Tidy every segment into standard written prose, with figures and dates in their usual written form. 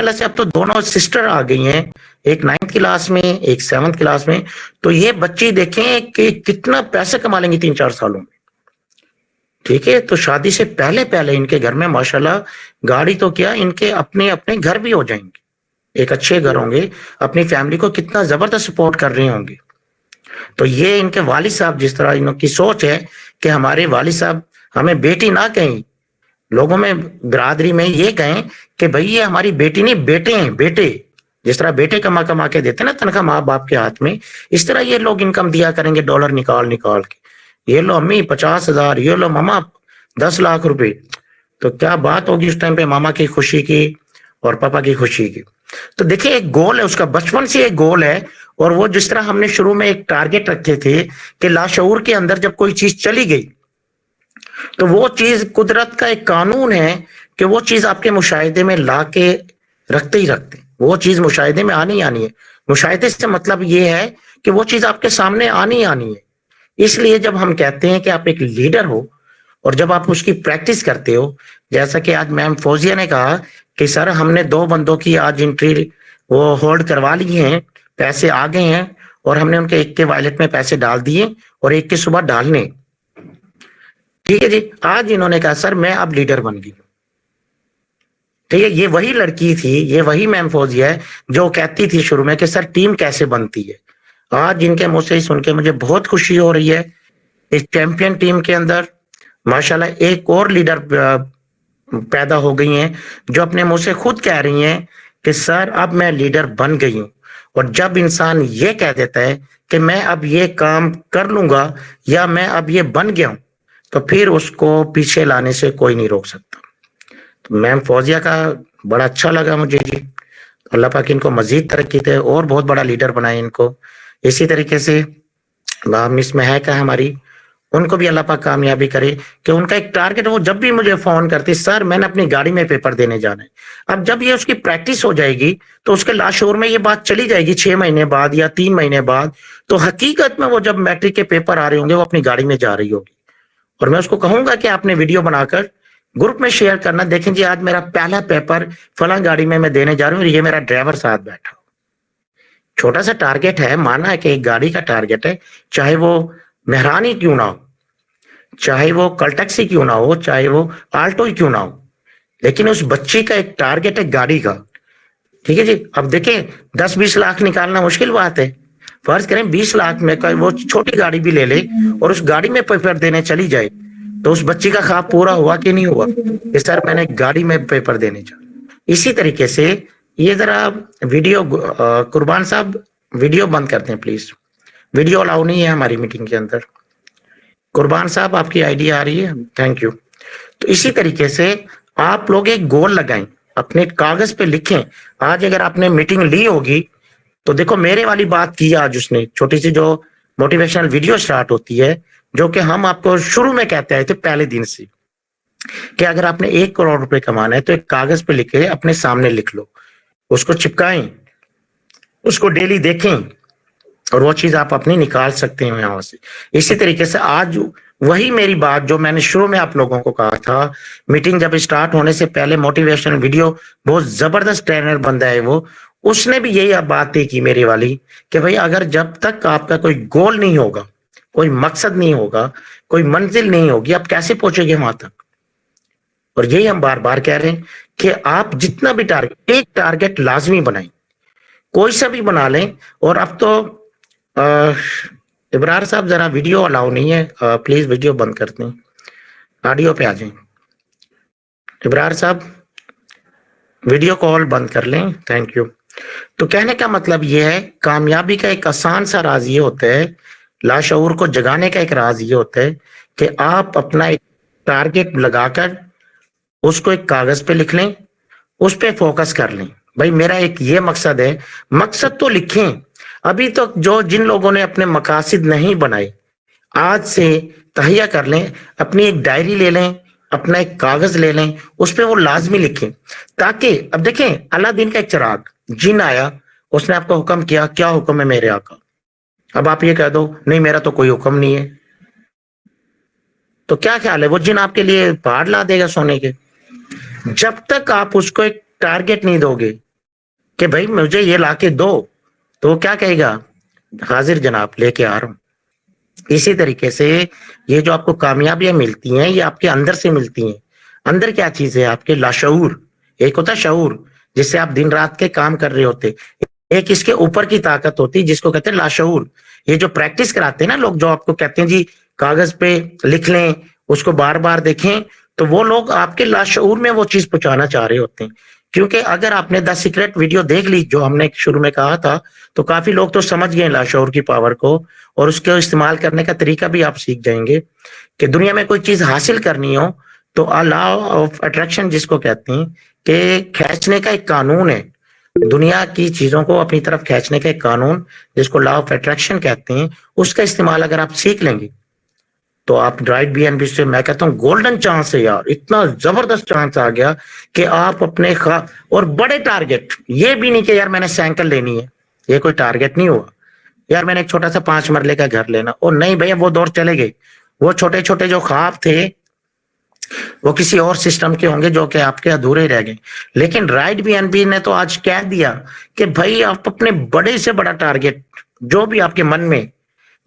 اللہ سے اب تو دونوں سسٹر آ گئی ہیں, ایک 9th کلاس میں, ایک 7th کلاس میں. تو یہ بچی دیکھیں کہ کتنا پیسے کما لیں گی 3-4 سالوں میں. ٹھیک ہے, تو شادی سے پہلے پہلے ان کے گھر میں ماشاءاللہ گاڑی تو کیا, ان کے اپنے اپنے گھر بھی ہو جائیں گے, ایک اچھے گھر ہوں گے, اپنی فیملی کو کتنا زبردست سپورٹ کر رہے ہوں گے. تو یہ ان کے والد صاحب جس طرح ان کی سوچ ہے کہ ہمارے والد صاحب ہمیں بیٹی نہ کہیں, لوگوں میں برادری میں یہ کہیں کہ بھئی یہ ہماری بیٹی نہیں, بیٹے ہیں, بیٹے. جس طرح بیٹے کما کما کے دیتے نا تنخواہ ماں باپ کے ہاتھ میں, اس طرح یہ لوگ انکم دیا کریں گے ڈالر نکال نکال کے. یہ لو امی 50,000, یہ لو ماما 10 لاکھ روپے. تو کیا بات ہوگی اس ٹائم پہ ماما کی خوشی کی اور پاپا کی خوشی کی. تو دیکھیں ایک گول ہے اس کا, بچپن سے ایک گول ہے. اور وہ جس طرح ہم نے شروع میں ایک ٹارگٹ رکھے تھے کہ لاشعور کے اندر جب کوئی چیز چلی گئی تو وہ چیز قدرت کا ایک قانون ہے کہ وہ چیز آپ کے مشاہدے میں لا کے رکھتے ہی رکھتے, وہ چیز مشاہدے میں آنی ہے. مشاہدے سے مطلب یہ ہے کہ وہ چیز آپ کے سامنے آنی ہے. اس لیے جب ہم کہتے ہیں کہ آپ ایک لیڈر ہو اور جب آپ اس کی پریکٹس کرتے ہو, جیسا کہ آج میم فوزیہ نے کہا کہ سر ہم نے 2 بندوں کی آج انٹری وہ ہولڈ کروا لی ہیں, پیسے آ گئے ہیں اور ہم نے ان کے ایک کے وائلٹ میں پیسے ڈال دیے اور ایک کے صبح ڈالنے. ٹھیک ہے جی, آج انہوں نے کہا سر میں اب لیڈر بن گئی. ٹھیک ہے, یہ وہی لڑکی تھی, یہ وہی میم فوزیہ ہے جو کہتی تھی شروع میں کہ سر ٹیم کیسے بنتی ہے. آج ان کے منہ سے سن کے مجھے بہت خوشی ہو رہی ہے. اس چیمپئن ٹیم کے اندر ماشاءاللہ ایک اور لیڈر پیدا ہو گئی ہیں جو اپنے منہ سے خود کہہ رہی ہیں کہ سر اب میں لیڈر بن گئی ہوں. اور جب انسان یہ کہہ دیتا ہے کہ میں اب یہ کام کر لوں گا یا میں اب یہ بن گیا ہوں, تو پھر اس کو پیچھے لانے سے کوئی نہیں روک سکتا. تو میم فوزیہ کا بڑا اچھا لگا مجھے جی. اللہ پاک ان کو مزید ترقی دے اور بہت بڑا لیڈر بنائے ان کو. اسی طریقے سے مس مہک ہے ہماری, ان کو بھی اللہ پاک کامیابی کرے کہ ان کا ایک ٹارگٹ, وہ جب بھی مجھے فون کرتی سر میں نے اپنی گاڑی میں پیپر دینے جانا ہے. اب جب یہ اس کی پریکٹس ہو جائے گی تو اس کے لاشعور میں یہ بات چلی جائے گی 6 مہینے بعد یا 3 مہینے بعد, تو حقیقت میں وہ جب میٹرک کے پیپر آ رہے ہوں گے وہ اپنی گاڑی میں جا رہی ہوگی. اور میں اس کو کہوں گا کہ آپ نے ویڈیو بنا کر گروپ میں شیئر کرنا, دیکھیں جی آج میرا پہلا پیپر فلاں گاڑی میں دینے جا رہا ہوں اور یہ میرا ڈرائیور ساتھ بیٹھا. چھوٹا سا ٹارگٹ ہے, مانا ہے کہ ایک گاڑی کا ٹارگٹ ہے, چاہے وہ مہرانی کیوں نہ ہو, چاہے وہ کل ٹیکسی کیوں نہ ہو, چاہے وہ آلٹو ہی کیوں نہ ہو, لیکن اس بچی کا ایک ٹارگٹ ہے گاڑی کا. ٹھیک ہے جی, اب دیکھیں 10-20 لاکھ نکالنا مشکل بات ہے. فرض کریں 20 لاکھ میں وہ چھوٹی گاڑی بھی لے لے اور اس گاڑی میں پیپر دینے چلی جائے, تو اس بچی کا خواب پورا ہوا کہ نہیں ہوا کہ سر میں نے گاڑی میں پیپر دینے جا. اسی طریقے سے یہ ذرا ویڈیو, قربان صاحب ویڈیو بند کرتے ہیں پلیز, ویڈیو الاؤ نہیں ہے ہماری میٹنگ کے اندر. قربان صاحب آپ کی آئی ڈی آ رہی ہے, تھینک یو. تو اسی طریقے سے آپ لوگ ایک گول لگائیں, اپنے کاغذ پہ لکھیں. آج اگر آپ نے میٹنگ لی ہوگی تو دیکھو میرے والی بات کی آج اس نے, چھوٹی سی جو موٹیویشنل ویڈیو سٹارٹ ہوتی ہے جو کہ ہم آپ کو شروع میں کہتے آئے تھے پہلے دن سے کہ اگر آپ نے 1 کروڑ روپے کمانا ہے تو ایک کاغذ پہ لکھے اپنے سامنے لکھ لو, اس کو چپکائیں, اس کو ڈیلی دیکھیں اور وہ چیز آپ اپنی نکال سکتے ہیں یہاں سے. اسی طریقے سے آج وہی میری بات جو میں نے شروع میں آپ لوگوں کو کہا تھا, میٹنگ جب اسٹارٹ ہونے سے پہلے موٹیویشنل ویڈیو, بہت زبردست ٹرینر بندہ ہے وہ, اس نے بھی یہی بات کی میری والی کہ بھئی اگر جب تک آپ کا کوئی گول نہیں ہوگا, کوئی مقصد نہیں ہوگا, کوئی منزل نہیں ہوگی, آپ کیسے پہنچے گے وہاں تک. اور یہی ہم بار بار کہہ رہے ہیں کہ آپ جتنا بھی ٹارگٹ, ایک ٹارگٹ لازمی بنائیں, کوئی سا بھی بنا لیں. اور اب تو ابرار صاحب ذرا ویڈیو الاؤ نہیں ہے, پلیز ویڈیو بند کرتے ہیں, آڈیو پہ آ جائیں. ابرار صاحب ویڈیو کال بند کر لیں, تھینک یو. تو کہنے کا مطلب یہ ہے, کامیابی کا ایک آسان سا راز یہ ہوتا ہے, لاشعور کو جگانے کا ایک راز یہ ہوتا ہے کہ آپ اپنا ایک ٹارگٹ لگا کر اس کو ایک کاغذ پہ لکھ لیں, اس پہ فوکس کر لیں. بھائی میرا ایک یہ مقصد ہے, مقصد تو لکھیں. ابھی تک جو جن لوگوں نے اپنے مقاصد نہیں بنائے, آج سے تہیہ کر لیں, اپنی ایک ڈائری لے لیں, اپنا ایک کاغذ لے لیں, اس پہ وہ لازمی لکھیں. تاکہ اب دیکھیں اللہ کا ایک چراغ جن آیا, اس نے آپ کو حکم کیا, کیا حکم ہے میرے آقا, اب آپ یہ کہہ دو نہیں میرا تو کوئی حکم نہیں ہے, تو کیا خیال ہے وہ جن آپ کے لیے پہاڑ لا دے گا سونے کے؟ جب تک آپ اس کو ایک ٹارگٹ نہیں دو گے, کہ بھائی مجھے یہ لا کے دو, تو وہ کیا کہے گا, حاضر جناب لے کے آ رہا ہوں. اسی طریقے سے یہ جو آپ کو کامیابیاں ملتی ہیں یہ آپ کے اندر سے ملتی ہیں. اندر کیا چیز ہے, آپ کے لاشعور. ایک ہوتا ہے شعور جس سے آپ دن رات کے کام کر رہے ہوتے, ایک اس کے اوپر کی طاقت ہوتی جس کو کہتے ہیں لاشعور. یہ جو پریکٹس کراتے ہیں نا لوگ, جو آپ کو کہتے ہیں جی کاغذ پہ لکھ لیں, اس کو بار بار دیکھیں, تو وہ لوگ آپ کے لاشعور میں وہ چیز پہنچانا چاہ رہے ہوتے ہیں. کیونکہ اگر آپ نے دا سیکرٹ ویڈیو دیکھ لی جو ہم نے شروع میں کہا تھا, تو کافی لوگ تو سمجھ گئے لاشعور کی پاور کو, اور اس کو استعمال کرنے کا طریقہ بھی آپ سیکھ جائیں گے. کہ دنیا میں کوئی چیز حاصل کرنی ہو تو لا آف اٹریکشن جس کو کہتے ہیں, کہ کھینچنے کا ایک قانون ہے, دنیا کی چیزوں کو اپنی طرف کھینچنے کا ایک قانون جس کو لا آف اٹریکشن کہتے ہیں, اس کا استعمال اگر آپ سیکھ لیں گے تو آپ رائٹ بی این بی سے, میں کہتا ہوں گولڈن چانس ہے یار, اتنا زبردست چانس آ گیا کہ آپ اپنے اور بڑے ٹارگٹ, یہ بھی نہیں کہ یار میں نے سائیکل لینی ہے, یہ کوئی ٹارگٹ نہیں ہوا. یار میں نے ایک چھوٹا سا 5 مرلے کا گھر لینا, اور نہیں بھیا وہ دور چلے گئے. وہ چھوٹے چھوٹے جو خواب تھے وہ کسی اور سسٹم کے ہوں گے جو کہ آپ کے ادھورے رہ گئے. لیکن رائٹ بی این بی نے تو آج کہہ دیا کہ بھائی آپ اپنے بڑے سے بڑا ٹارگٹ, جو بھی آپ کے من میں,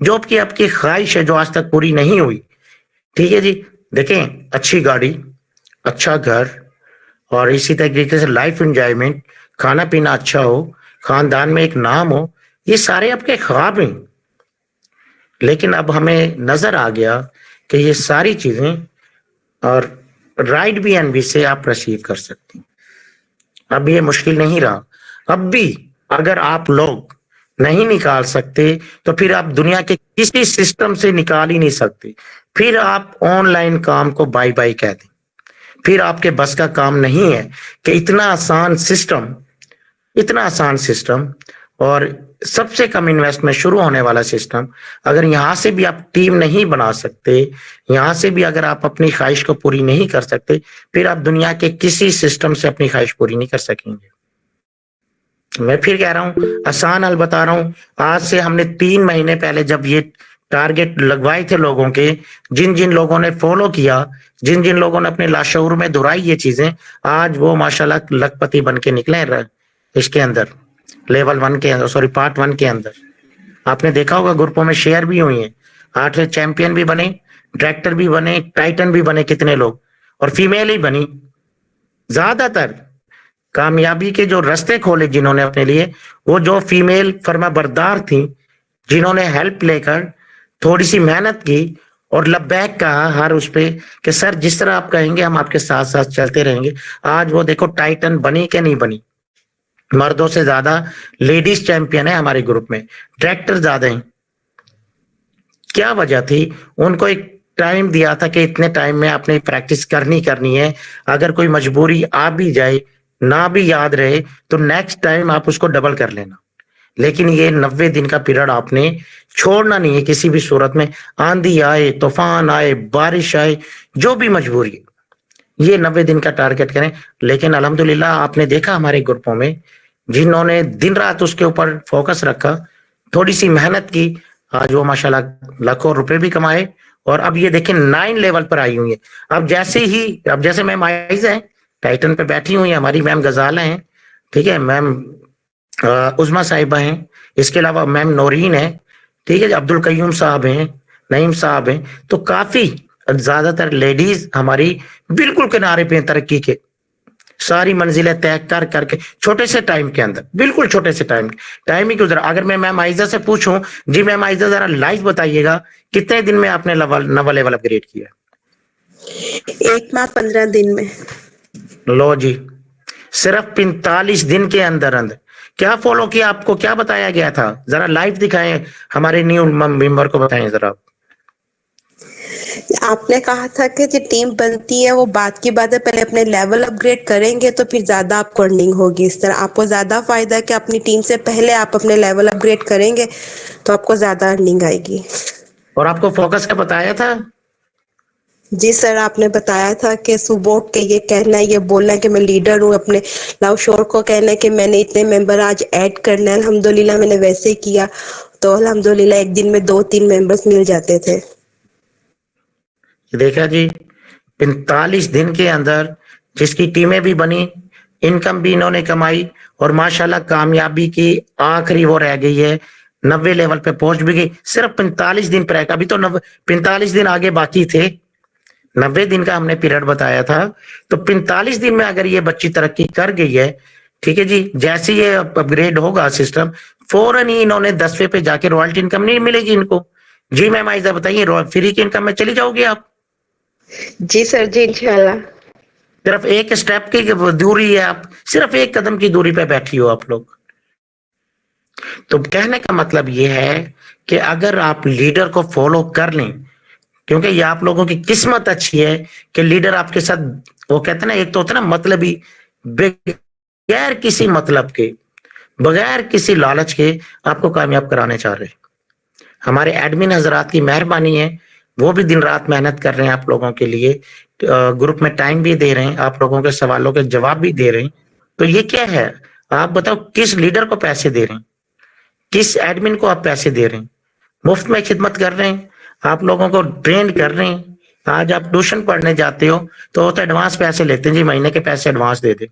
جو آپ کی خواہش ہے جو آج تک پوری نہیں ہوئی, ٹھیک ہے جی, دیکھیں اچھی گاڑی, اچھا گھر, اور اسی طریقے سے لائف انجوائمنٹ, کھانا پینا اچھا ہو, خاندان میں ایک نام ہو, یہ سارے آپ کے خواب ہیں. لیکن اب ہمیں نظر آ گیا کہ یہ ساری چیزیں اور رائٹ بی این بی سے آپ ریسیو کر سکتے ہیں. اب یہ مشکل نہیں رہا. اب بھی اگر آپ لوگ نہیں نکال سکتے تو پھر آپ دنیا کے کسی سسٹم سے نکال ہی نہیں سکتے. پھر آپ آن لائن کام کو بائی بائی کہہ دیں. پھر آپ کے بس کا کام نہیں ہے کہ اتنا آسان سسٹم اور سب سے کم انویسٹ میں شروع ہونے والا سسٹم, اگر یہاں سے بھی آپ ٹیم نہیں بنا سکتے, یہاں سے بھی اگر آپ اپنی خواہش کو پوری نہیں کر سکتے, پھر آپ دنیا کے کسی سسٹم سے اپنی خواہش پوری نہیں کر سکیں گے. میں پھر کہہ رہا ہوں, آسان حل بتا رہا ہوں. آج سے ہم نے 3 مہینے پہلے جب یہ ٹارگٹ لگوائے تھے لوگوں کے, جن لوگوں نے فالو کیا, جن لوگوں نے اپنے لاشعور میں دہرائی یہ چیزیں, آج وہ ماشاءاللہ لکھپتی بن کے نکلے اس کے اندر, لیول 1 کے اندر, سوری پارٹ 1 کے اندر. آپ نے دیکھا ہوگا گروپوں میں شیئر بھی ہوئی ہیں, 8ویں چیمپئن بھی بنے, ڈائریکٹر بھی بنے, ٹائٹن بھی بنے, کتنے لوگ, اور فیمیل ہی بنی. زیادہ تر کامیابی کے جو رستے کھولے جنہوں نے اپنے لیے, وہ جو فیمیل فرما بردار تھیں, جنہوں نے ہیلپ لے کر تھوڑی سی محنت کی اور لبیک کہا ہر اس پہ کہ سر جس طرح آپ کہیں گے ہم آپ کے ساتھ ساتھ چلتے رہیں گے. آج وہ دیکھو ٹائٹن بنی کہ نہیں بنی. مردوں سے زیادہ لیڈیز چیمپئن ہے ہمارے گروپ میں, ڈائریکٹر زیادہ ہیں. کیا وجہ تھی؟ ان کو ایک ٹائم دیا تھا کہ اتنے ٹائم میں آپ نے پریکٹس کرنی ہے. اگر کوئی مجبوری آ بھی جائے, نہ بھی یاد رہے, تو نیکسٹ ٹائم آپ اس کو ڈبل کر لینا. لیکن یہ 90 دن کا پیریڈ آپ نے چھوڑنا نہیں ہے کسی بھی صورت میں. آندھی آئے, طوفان آئے, بارش آئے, جو بھی مجبوری, یہ 90 دن کا ٹارگٹ کریں. لیکن الحمدللہ آپ نے دیکھا ہمارے گروپوں میں جنہوں نے دن رات اس کے اوپر فوکس رکھا, تھوڑی سی محنت کی, آج وہ ماشاءاللہ لاکھوں روپے بھی کمائے. اور اب یہ دیکھیں 9 لیول پر آئی ہوئی ہیں. اب جیسے میم آئزہ ہیں ٹائٹن پہ بیٹھی ہوئی ہیں, ہماری میم غزالہ ہیں, ٹھیک ہے, میم عظما صاحبہ ہیں, اس کے علاوہ میم نورین ہے, ٹھیک ہے, عبد القیوم صاحب ہیں, نعیم صاحب ہیں. تو کافی زیادہ تر لیڈیز ہماری بالکل کنارے پہ ترقی کے, ساری منزلیں طے کر کے چھوٹے سے ٹائم کے اندر, بالکل چھوٹے سے ٹائم ہی گزرا. اگر میں میم آئزہ سے پوچھوں, جی میم آئزہ ذرا لائف بتائیے گا کتنے دن میں آپ نے نوا لیول اپ گریڈ کیا؟ 1 ماہ 15 دن میں. لو جی, صرف 45 دن کے اندر. کیا فالو کیا, آپ کو کیا بتایا گیا تھا؟ ذرا لائف دکھائیں, ہمارے نیو ممبر کو بتائیں ذرا. آپ نے کہا تھا کہ جو ٹیم بنتی ہے وہ بات کی بات ہے, پہلے اپنے لیول اپ گریڈ کریں گے تو پھر زیادہ آپ کو ارننگ ہوگی. اس طرح آپ کو زیادہ فائدہ ہے کہ اپنی ٹیم سے پہلے آپ اپنے لیول اپ گریڈ کریں گے تو آپ کو زیادہ ارننگ آئے گی. اور آپ کو فوکس کا بتایا تھا؟ جی سر, آپ نے بتایا تھا کہ صبح اٹھ کے یہ کہنا ہے, یہ بولنا ہے کہ میں لیڈر ہوں. اپنے لاؤ شور کو کہنا ہے کہ میں نے اتنے ممبر آج ایڈ کرنا ہے. الحمدللہ میں نے ویسے ہی کیا تو الحمدللہ ایک دن میں 2-3 ممبرس مل جاتے تھے. دیکھا جی, 45 دن کے اندر جس کی ٹیمیں بھی بنی, انکم بھی انہوں نے کمائی اور ماشاءاللہ کامیابی کی آخری وہ رہ گئی ہے, 90 لیول پہ پہنچ بھی گئی, صرف 45 دن پر ہے. ابھی تو 45 دن آگے باقی تھے, 90 دن کا ہم نے پیریڈ بتایا تھا, تو 45 دن میں اگر یہ بچی ترقی کر گئی ہے, ٹھیک ہے جی, جیسے یہ اپ گریڈ ہوگا سسٹم, فوراً ہی انہوں نے 10ویں پہ جا کے رائلٹی انکم نہیں ملے گی ان کو. جی میم عائزہ بتائیے, فری کی انکم میں چلی جاؤ گی آپ؟ جی سر جی انشاءاللہ. صرف ایک اسٹیپ کی دوری ہے, آپ صرف ایک قدم کی دوری پہ بیٹھی ہو آپ لوگ. تو کہنے کا مطلب یہ ہے کہ اگر آپ لیڈر کو فالو کر لیں, کیونکہ یہ آپ لوگوں کی قسمت اچھی ہے کہ لیڈر آپ کے ساتھ, وہ کہتے ہیں نا ایک تو ہوتا ہے نا مطلبی, بغیر کسی مطلب کے, بغیر کسی لالچ کے آپ کو کامیاب کرانے چاہ رہے. ہمارے ایڈمن حضرات کی مہربانی ہے, وہ بھی دن رات محنت کر رہے ہیں آپ لوگوں کے لیے, گروپ میں ٹائم بھی دے رہے ہیں, آپ لوگوں کے سوالوں کے جواب بھی دے رہے ہیں. تو یہ کیا ہے, آپ بتاؤ کس لیڈر کو پیسے دے رہے ہیں, کس ایڈمن کو آپ پیسے دے رہے ہیں؟ مفت میں خدمت کر رہے ہیں, آپ لوگوں کو ٹرین کر رہے ہیں. آج آپ ٹیوشن پڑھنے جاتے ہو تو ایڈوانس پیسے لیتے ہیں, جی مہینے کے پیسے ایڈوانس دے دیں.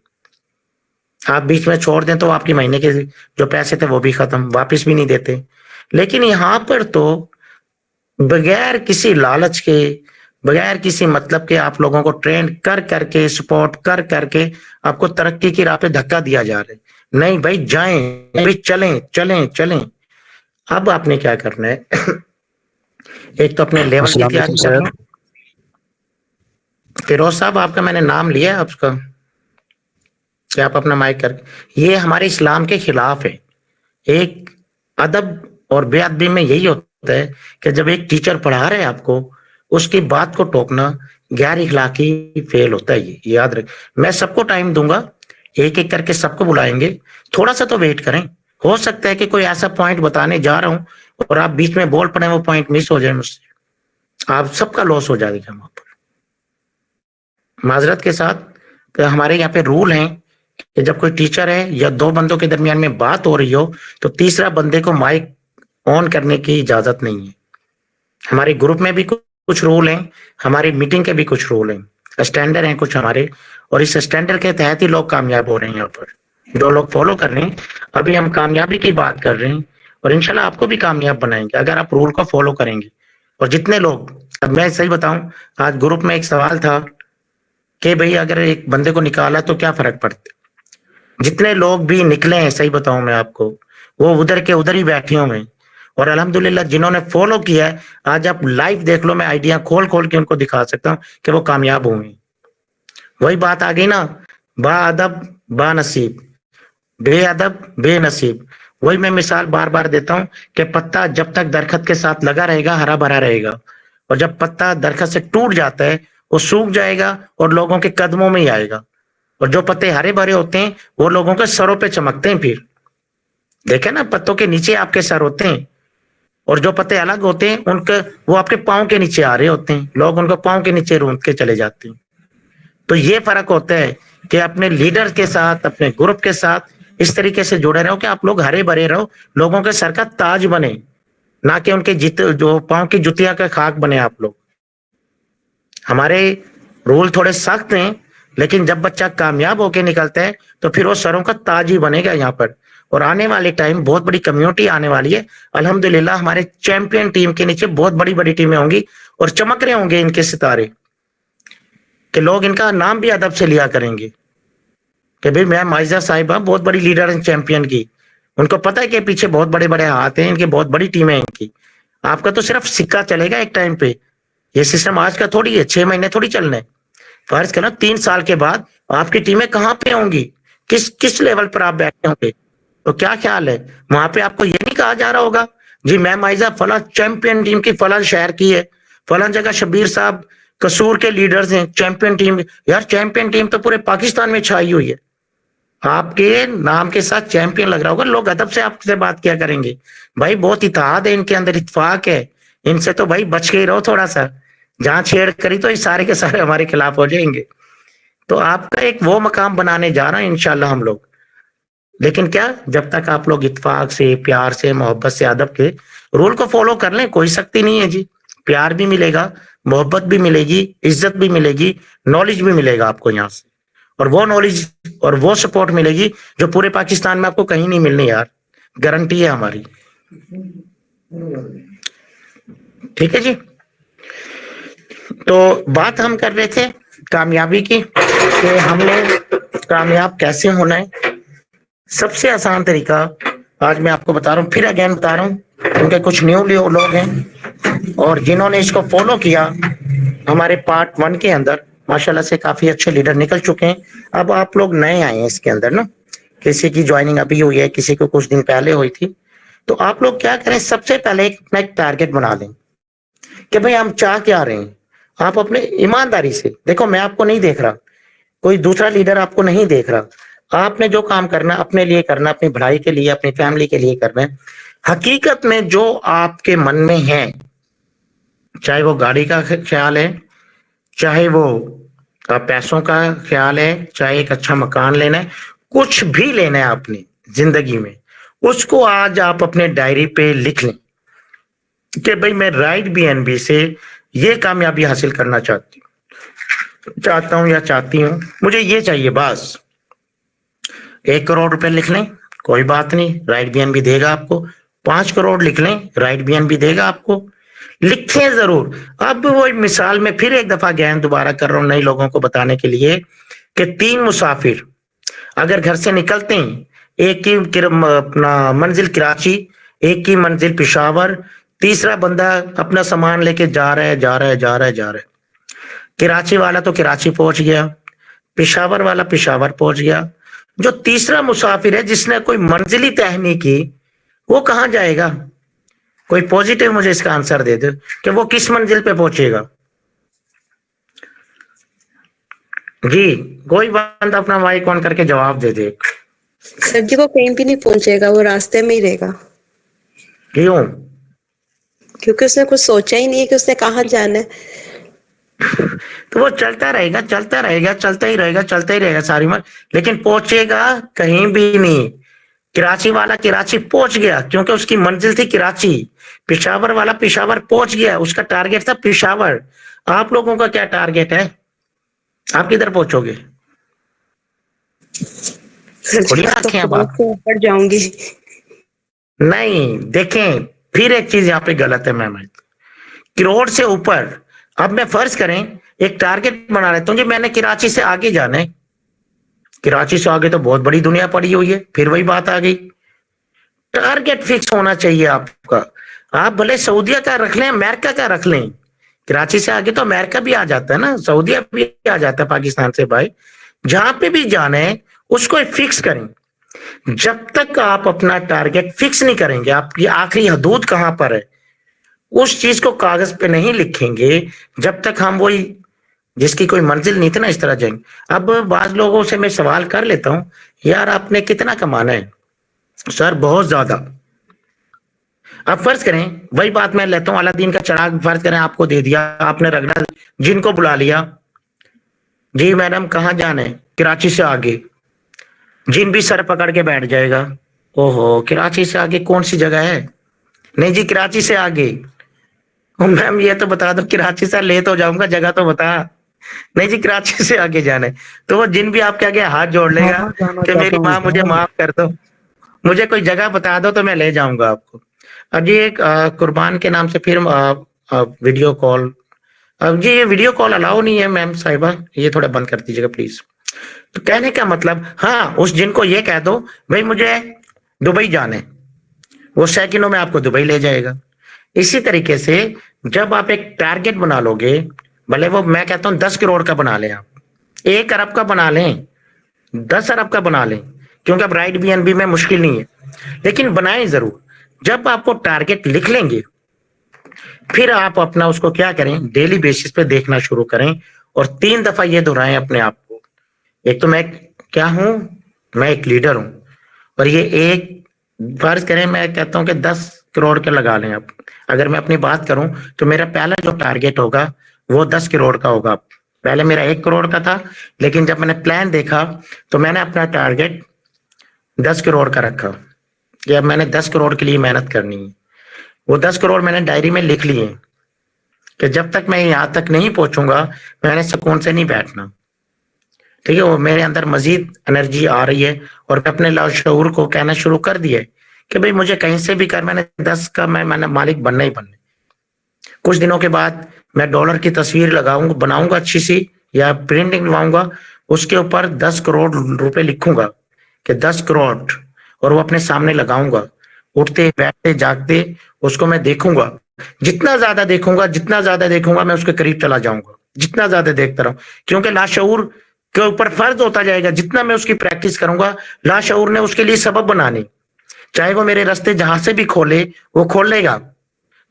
آپ بیچ میں چھوڑ دیں تو آپ کے مہینے کے جو پیسے تھے وہ بھی ختم, واپس بھی نہیں دیتے. لیکن یہاں پر تو بغیر کسی لالچ کے, بغیر کسی مطلب کے آپ لوگوں کو ٹرین کر کر کے, سپورٹ کر کر کے آپ کو ترقی کی راہ پہ دھکا دیا جا رہا ہے. نہیں بھائی جائیں, بھائی چلیں چلیں چلیں. اب آپ نے کیا کرنا ہے, ایک تو اپنے لیول کی السلام علیکم تیاری سر. کرنا. فیروز صاحب آپ کا میں نے نام لیا آپ کا, کہ آپ اپنا مائک کر, یہ ہمارے اسلام کے خلاف ہے. ایک ادب اور بے ادبی میں یہی ہوتا ہے کہ جب ایک ٹیچر پڑھا رہے ہیں آپ کو, اس کی بات کو ٹوکنا غیر اخلاقی فیل ہوتا ہے. یہ یاد رکھ, میں سب کو ٹائم دوں گا, ایک ایک کر کے سب کو بلائیں گے, تھوڑا سا تو ویٹ کریں. ہو سکتا ہے کہ کوئی ایسا پوائنٹ بتانے جا رہا ہوں اور آپ بیچ میں بول پڑے, وہ پوائنٹ مس ہو جائے مجھ سے, آپ سب کا لاس ہو جائے گا. وہاں پر معذرت کے ساتھ کہ ہمارے یہاں پہ رول ہیں کہ جب کوئی ٹیچر ہے یا دو بندوں کے درمیان میں بات ہو رہی ہو تو تیسرا بندے کو مائک آن کرنے کی اجازت نہیں ہے. ہمارے گروپ میں بھی کچھ رول ہیں, ہماری میٹنگ کے بھی کچھ رول ہیں, اسٹینڈرڈ ہیں کچھ ہمارے, اور اس اسٹینڈرڈ کے تحت ہی لوگ کامیاب ہو رہے ہیں. یہاں پر جو لوگ فالو کر رہے ہیں, ابھی ہم کامیابی کی بات کر رہے ہیں, اور انشاءاللہ آپ کو بھی کامیاب بنائیں گے اگر آپ رول کو فالو کریں گے. اور جتنے لوگ, اب میں صحیح بتاؤں, آج گروپ میں ایک سوال تھا کہ بھئی اگر ایک بندے کو نکالا تو کیا فرق پڑتا. جتنے لوگ بھی نکلے ہیں, صحیح بتاؤں میں آپ کو, وہ ادھر کے ادھر ہی بیٹھے ہوئے ہیں. اور الحمدللہ جنہوں نے فالو کیا ہے, آج آپ لائیو دیکھ لو, میں آئیڈیا کھول کھول کے ان کو دکھا سکتا ہوں کہ وہ کامیاب ہوئے. وہی بات آ گئی نا, با ادب با نصیب, بے ادب بے نصیب. وہی میں مثال بار بار دیتا ہوں کہ پتا جب تک درخت کے ساتھ لگا رہے گا ہرا بھرا رہے گا, اور جب پتا درخت سے ٹوٹ جاتا ہے وہ سوکھ جائے گا اور لوگوں کے قدموں میں ہی آئے گا. اور جو پتے ہرے بھرے ہوتے ہیں وہ لوگوں کے سروں پہ چمکتے ہیں. پھر دیکھیں نا, پتوں کے نیچے آپ کے سر ہوتے ہیں, اور جو پتے الگ ہوتے ہیں ان کے, وہ آپ کے پاؤں کے نیچے آ رہے ہوتے ہیں, لوگ ان کو پاؤں کے نیچے روند کے چلے جاتے ہیں. تو یہ فرق ہوتا ہے کہ اپنے لیڈر کے ساتھ, اپنے گروپ کے ساتھ اس طریقے سے جڑے رہو کہ آپ لوگ ہرے بھرے رہو, لوگوں کے سر کا تاج بنے, نہ کہ ان کے جو پاؤں کی جتیاں کا خاک بنے آپ لوگ. ہمارے رول تھوڑے سخت ہیں, لیکن جب بچہ کامیاب ہو کے نکلتا ہے تو پھر وہ سروں کا تاج ہی بنے گا یہاں پر. اور آنے والے ٹائم بہت بڑی کمیونٹی آنے والی ہے الحمدللہ. ہمارے چیمپئن ٹیم کے نیچے بہت بڑی بڑی ٹیمیں ہوں گی, اور چمک رہے ہوں گے ان کے ستارے, کہ لوگ ان کا نام بھی ادب سے لیا کریں گے کہ بھئی میم عائزہ صاحبہ بہت بڑی لیڈر ہیں چیمپئن کی. ان کو پتہ ہے کہ پیچھے بہت بڑے بڑے ہاتھ ہیں ان کے, بہت بڑی ٹیمیں ہیں ان کی. آپ کا تو صرف سکہ چلے گا ایک ٹائم پہ, یہ سسٹم آج کا تھوڑی ہے, 6 مہینے تھوڑی چلنا ہے. فرض کرنا 3 سال کے بعد آپ کی ٹیمیں کہاں پہ ہوں گی, کس لیول پر آپ بیٹھے ہوں گے. تو کیا خیال ہے, وہاں پہ آپ کو یہ نہیں کہا جا رہا ہوگا جی میم عائزہ فلاں چیمپئن ٹیم کی فلاں شہر کی ہے, فلاں جگہ شبیر صاحب قصور کے لیڈرز ہیں چیمپئن ٹیم. یار چیمپئن ٹیم تو پورے پاکستان میں چھائی ہوئی ہے, آپ کے نام کے ساتھ چیمپئن لگ رہا ہوگا, لوگ ادب سے آپ سے بات کیا کریں گے. بھائی بہت اتحاد ہے ان کے اندر, اتفاق ہے, ان سے تو بھائی بچ کے ہی رہو تھوڑا سا. جہاں چھیڑ کری تو یہ سارے کے سارے ہمارے خلاف ہو جائیں گے. تو آپ کا ایک وہ مقام بنانے جا رہا ہے انشاءاللہ ہم لوگ. لیکن کیا, جب تک آپ لوگ اتفاق سے, پیار سے, محبت سے, ادب کے رول کو فالو کر لیں, کوئی سختی نہیں ہے جی. پیار بھی ملے گا, محبت بھی ملے گی, عزت بھی ملے گی, نالج بھی ملے گا آپ کو یہاں سے. اور وہ نالج اور وہ سپورٹ ملے گی جو پورے پاکستان میں آپ کو کہیں نہیں ملنی یار, گارنٹی ہے ہماری. ٹھیک ہے جی, تو بات ہم کر رہے تھے کامیابی کی کہ ہم نے کامیاب کیسے ہونا ہے. سب سے آسان طریقہ آج میں آپ کو بتا رہا ہوں, پھر اگین بتا رہا ہوں, کیونکہ کچھ نیو لوگ ہیں اور جنہوں نے اس کو فالو کیا ہمارے پارٹ 1 کے اندر ماشاءاللہ سے کافی اچھے لیڈر نکل چکے ہیں. اب آپ لوگ نئے آئے ہیں اس کے اندر نا, کسی کی جوائننگ ابھی ہوئی ہے, کسی کو کچھ دن پہلے ہوئی تھی. تو آپ لوگ کیا کریں, سب سے پہلے اپنا ایک ٹارگٹ بنا لیں کہ بھئی ہم چاہ کیا رہے ہیں. آپ اپنے ایمانداری سے دیکھو, میں آپ کو نہیں دیکھ رہا, کوئی دوسرا لیڈر آپ کو نہیں دیکھ رہا, آپ نے جو کام کرنا اپنے لیے کرنا, اپنی بڑھائی کے لیے, اپنی فیملی کے لیے کرنا ہے. حقیقت میں جو آپ کے من میں ہے, چاہے وہ گاڑی کا خیال ہے, چاہے وہ پیسوں کا خیال ہے, چاہے ایک اچھا مکان لینا ہے, کچھ بھی لینا ہے آپ نے زندگی میں, اس کو آج آپ اپنے ڈائری پہ لکھ لیں کہ بھئی میں رائٹ بی این بی سے یہ کامیابی حاصل کرنا چاہتا ہوں یا چاہتی ہوں, مجھے یہ چاہیے بس. 1 کروڑ روپے لکھ لیں, کوئی بات نہیں, رائٹ بی این بی دے گا آپ کو. 5 کروڑ لکھ لیں, رائٹ بی این بی دے گا آپ کو. لکھیں ضرور. اب وہ مثال میں پھر ایک دفعہ گین دوبارہ کر رہا ہوں نئے لوگوں کو بتانے کے لیے کہ 3 مسافر اگر گھر سے نکلتے ہیں, ایک کی اپنا منزل کراچی, ایک کی منزل پشاور, تیسرا بندہ اپنا سامان لے کے جا رہا ہے. کراچی والا تو کراچی پہنچ گیا, پشاور والا پشاور پہنچ گیا. جو تیسرا مسافر ہے جس نے کوئی منزل ہی طے نہیں کی, وہ کہاں جائے گا؟ کوئی پوزیٹو مجھے اس کا آنسر دے دے کہ وہ کس منزل پہ پہنچے گا. جی کوئی بند اپنا مائک آن کر کے جواب دے دے. سر جی وہ کہیں بھی نہیں پہنچے گا, وہ راستے میں ہی رہے گا, کیوں؟ کیونکہ اس نے کچھ سوچا ہی نہیں ہے کہ اس نے کہاں جانا ہے. تو وہ چلتا رہے گا, چلتا رہے گا, چلتا ہی رہے گا, چلتا ہی رہے گا ساری عمر, لیکن پہنچے گا کہیں بھی نہیں. کراچی والا کراچی پہنچ گیا کیونکہ اس کی منزل تھی کراچی. پشاور والا پشاور پہنچ گیا, اس کا ٹارگٹ تھا پشاور. آپ لوگوں کا کیا ٹارگٹ ہے؟ آپ کدھر پہنچو گے؟ سر جی کھولیے میں تو آنکھیں اب کروڑ آپ. سے اوپر جاؤں گی. نہیں دیکھیں, پھر ایک چیز یہاں پہ غلط ہے محمد, کروڑ سے اوپر. اب میں فرض کریں ایک ٹارگٹ بنا لیتا ہوں جی, میں نے کراچی سے آگے جانا ہے. کراچی سے آگے تو بہت بڑی دنیا پڑی ہوئی ہے, پھر وہی بات آ گئی. ٹارگٹ فکس ہونا چاہیے آپ کا. آپ بھلے سعودیہ کا رکھ لیں, امریکہ کا رکھ لیں, کراچی سے آگے تو امریکہ بھی آ جاتا ہے نا, سعودیہ بھی آ جاتا ہے پاکستان سے. بھائی جہاں پہ بھی جانا ہے اس کو فکس کریں. جب تک آپ اپنا ٹارگٹ فکس نہیں کریں گے, آپ کی آخری حدود کہاں پر ہے اس چیز کو کاغذ پہ نہیں لکھیں گے, جب تک ہم وہی جس کی کوئی منزل نہیں تھی نا اس طرح جائیں گے. اب بعض لوگوں سے میں سوال کر لیتا ہوں, یار آپ نے کتنا کمانا ہے؟ سر بہت زیادہ. اب فرض کریں وہی بات میں لیتا ہوں, الادین کا چراغ فرض کریں آپ کو دے دیا, آپ نے رگڑا جن کو بلا لیا, جی میڈم کہاں جانا ہے؟ کراچی سے آگے. جن بھی سر پکڑ کے بیٹھ جائے گا, او ہو کراچی سے آگے کون سی جگہ ہے؟ نہیں جی کراچی سے آگے. میم یہ تو بتا دو, کراچی سے لے تو جاؤں گا, جگہ تو بتا. نہیں جی کراچی سے آگے جانا ہے. تو وہ جن بھی آپ کے آگے ہاتھ جوڑ لے گا کہاں جانا کہ چاہتا میری ہوں ماں مجھے سر؟ معاف کر دو, مجھے کوئی جگہ بتا دو تو میں لے جاؤں گا آپ کو. اب جی ایک قربان کے نام سے پھر ویڈیو کال, اب جی یہ ویڈیو کال الاؤ نہیں ہے میم صاحبہ, یہ تھوڑا بند کر دیجیے گا پلیز. تو کہنے کا مطلب, ہاں اس جن کو یہ کہہ دو بھائی مجھے دبئی جانے, وہ سیکنڈوں میں آپ کو دبئی لے جائے گا. اسی طریقے سے جب آپ ایک ٹارگٹ بنا لو گے, بھلے وہ میں کہتا ہوں 10 کروڑ کا بنا لیں, آپ 1 ارب کا بنا لیں, 10 ارب کا بنا لیں, کیونکہ اب رائٹ بی این بی میں مشکل نہیں ہے, لیکن بنائیں ضرور. جب آپ کو ٹارگٹ لکھ لیں گے, پھر آپ اپنا اس کو کیا کریں, ڈیلی بیسس پہ دیکھنا شروع کریں, اور 3 دفعہ یہ دہرائیں اپنے آپ کو. ایک تو میں کیا ہوں, میں ایک لیڈر ہوں, اور یہ ایک فرض کریں میں کہتا ہوں کہ 10 کروڑ کے لگا لیں آپ. اگر میں اپنی بات کروں تو میرا پہلا جو ٹارگٹ ہوگا وہ 10 کروڑ کا ہوگا. پہلے میرا 1 کروڑ کا تھا, لیکن جب میں نے پلان دیکھا تو میں نے اپنا ٹارگٹ 10 کروڑ کا رکھا, کہ اب میں نے 10 کروڑ کے لیے محنت کرنی ہے. وہ 10 کروڑ میں نے ڈائری میں لکھ لیے کہ جب تک میں یہاں تک نہیں پہنچوں گا میں نے سکون سے نہیں بیٹھنا. ٹھیک ہے, وہ میرے اندر مزید انرجی آ رہی ہے, اور میں اپنے لاشعور کو کہنا شروع کر دیا ہے کہ بھئی مجھے کہیں سے بھی کر, میں نے 10 کا میں نے مالک بننا ہی بننا. کچھ دنوں کے بعد میں ڈالر کی تصویر بناؤں گا اچھی سی, یا پرنٹنگ لواؤں گا, اس کے اوپر 10 کروڑ روپے لکھوں گا کہ 10 کروڑ, اور وہ اپنے سامنے لگاؤں گا, اٹھتے بیٹھتے جاگتے اس کو میں دیکھوں گا. جتنا زیادہ دیکھوں گا میں اس کے قریب چلا جاؤں گا, جتنا زیادہ دیکھتا رہوں, کیونکہ لاشعور کے اوپر فرض ہوتا جائے گا. جتنا میں اس کی پریکٹس کروں گا, لاشعور نے اس کے لیے سبب بنانے, چاہے وہ میرے راستے جہاں سے بھی کھولے وہ کھول لے گا.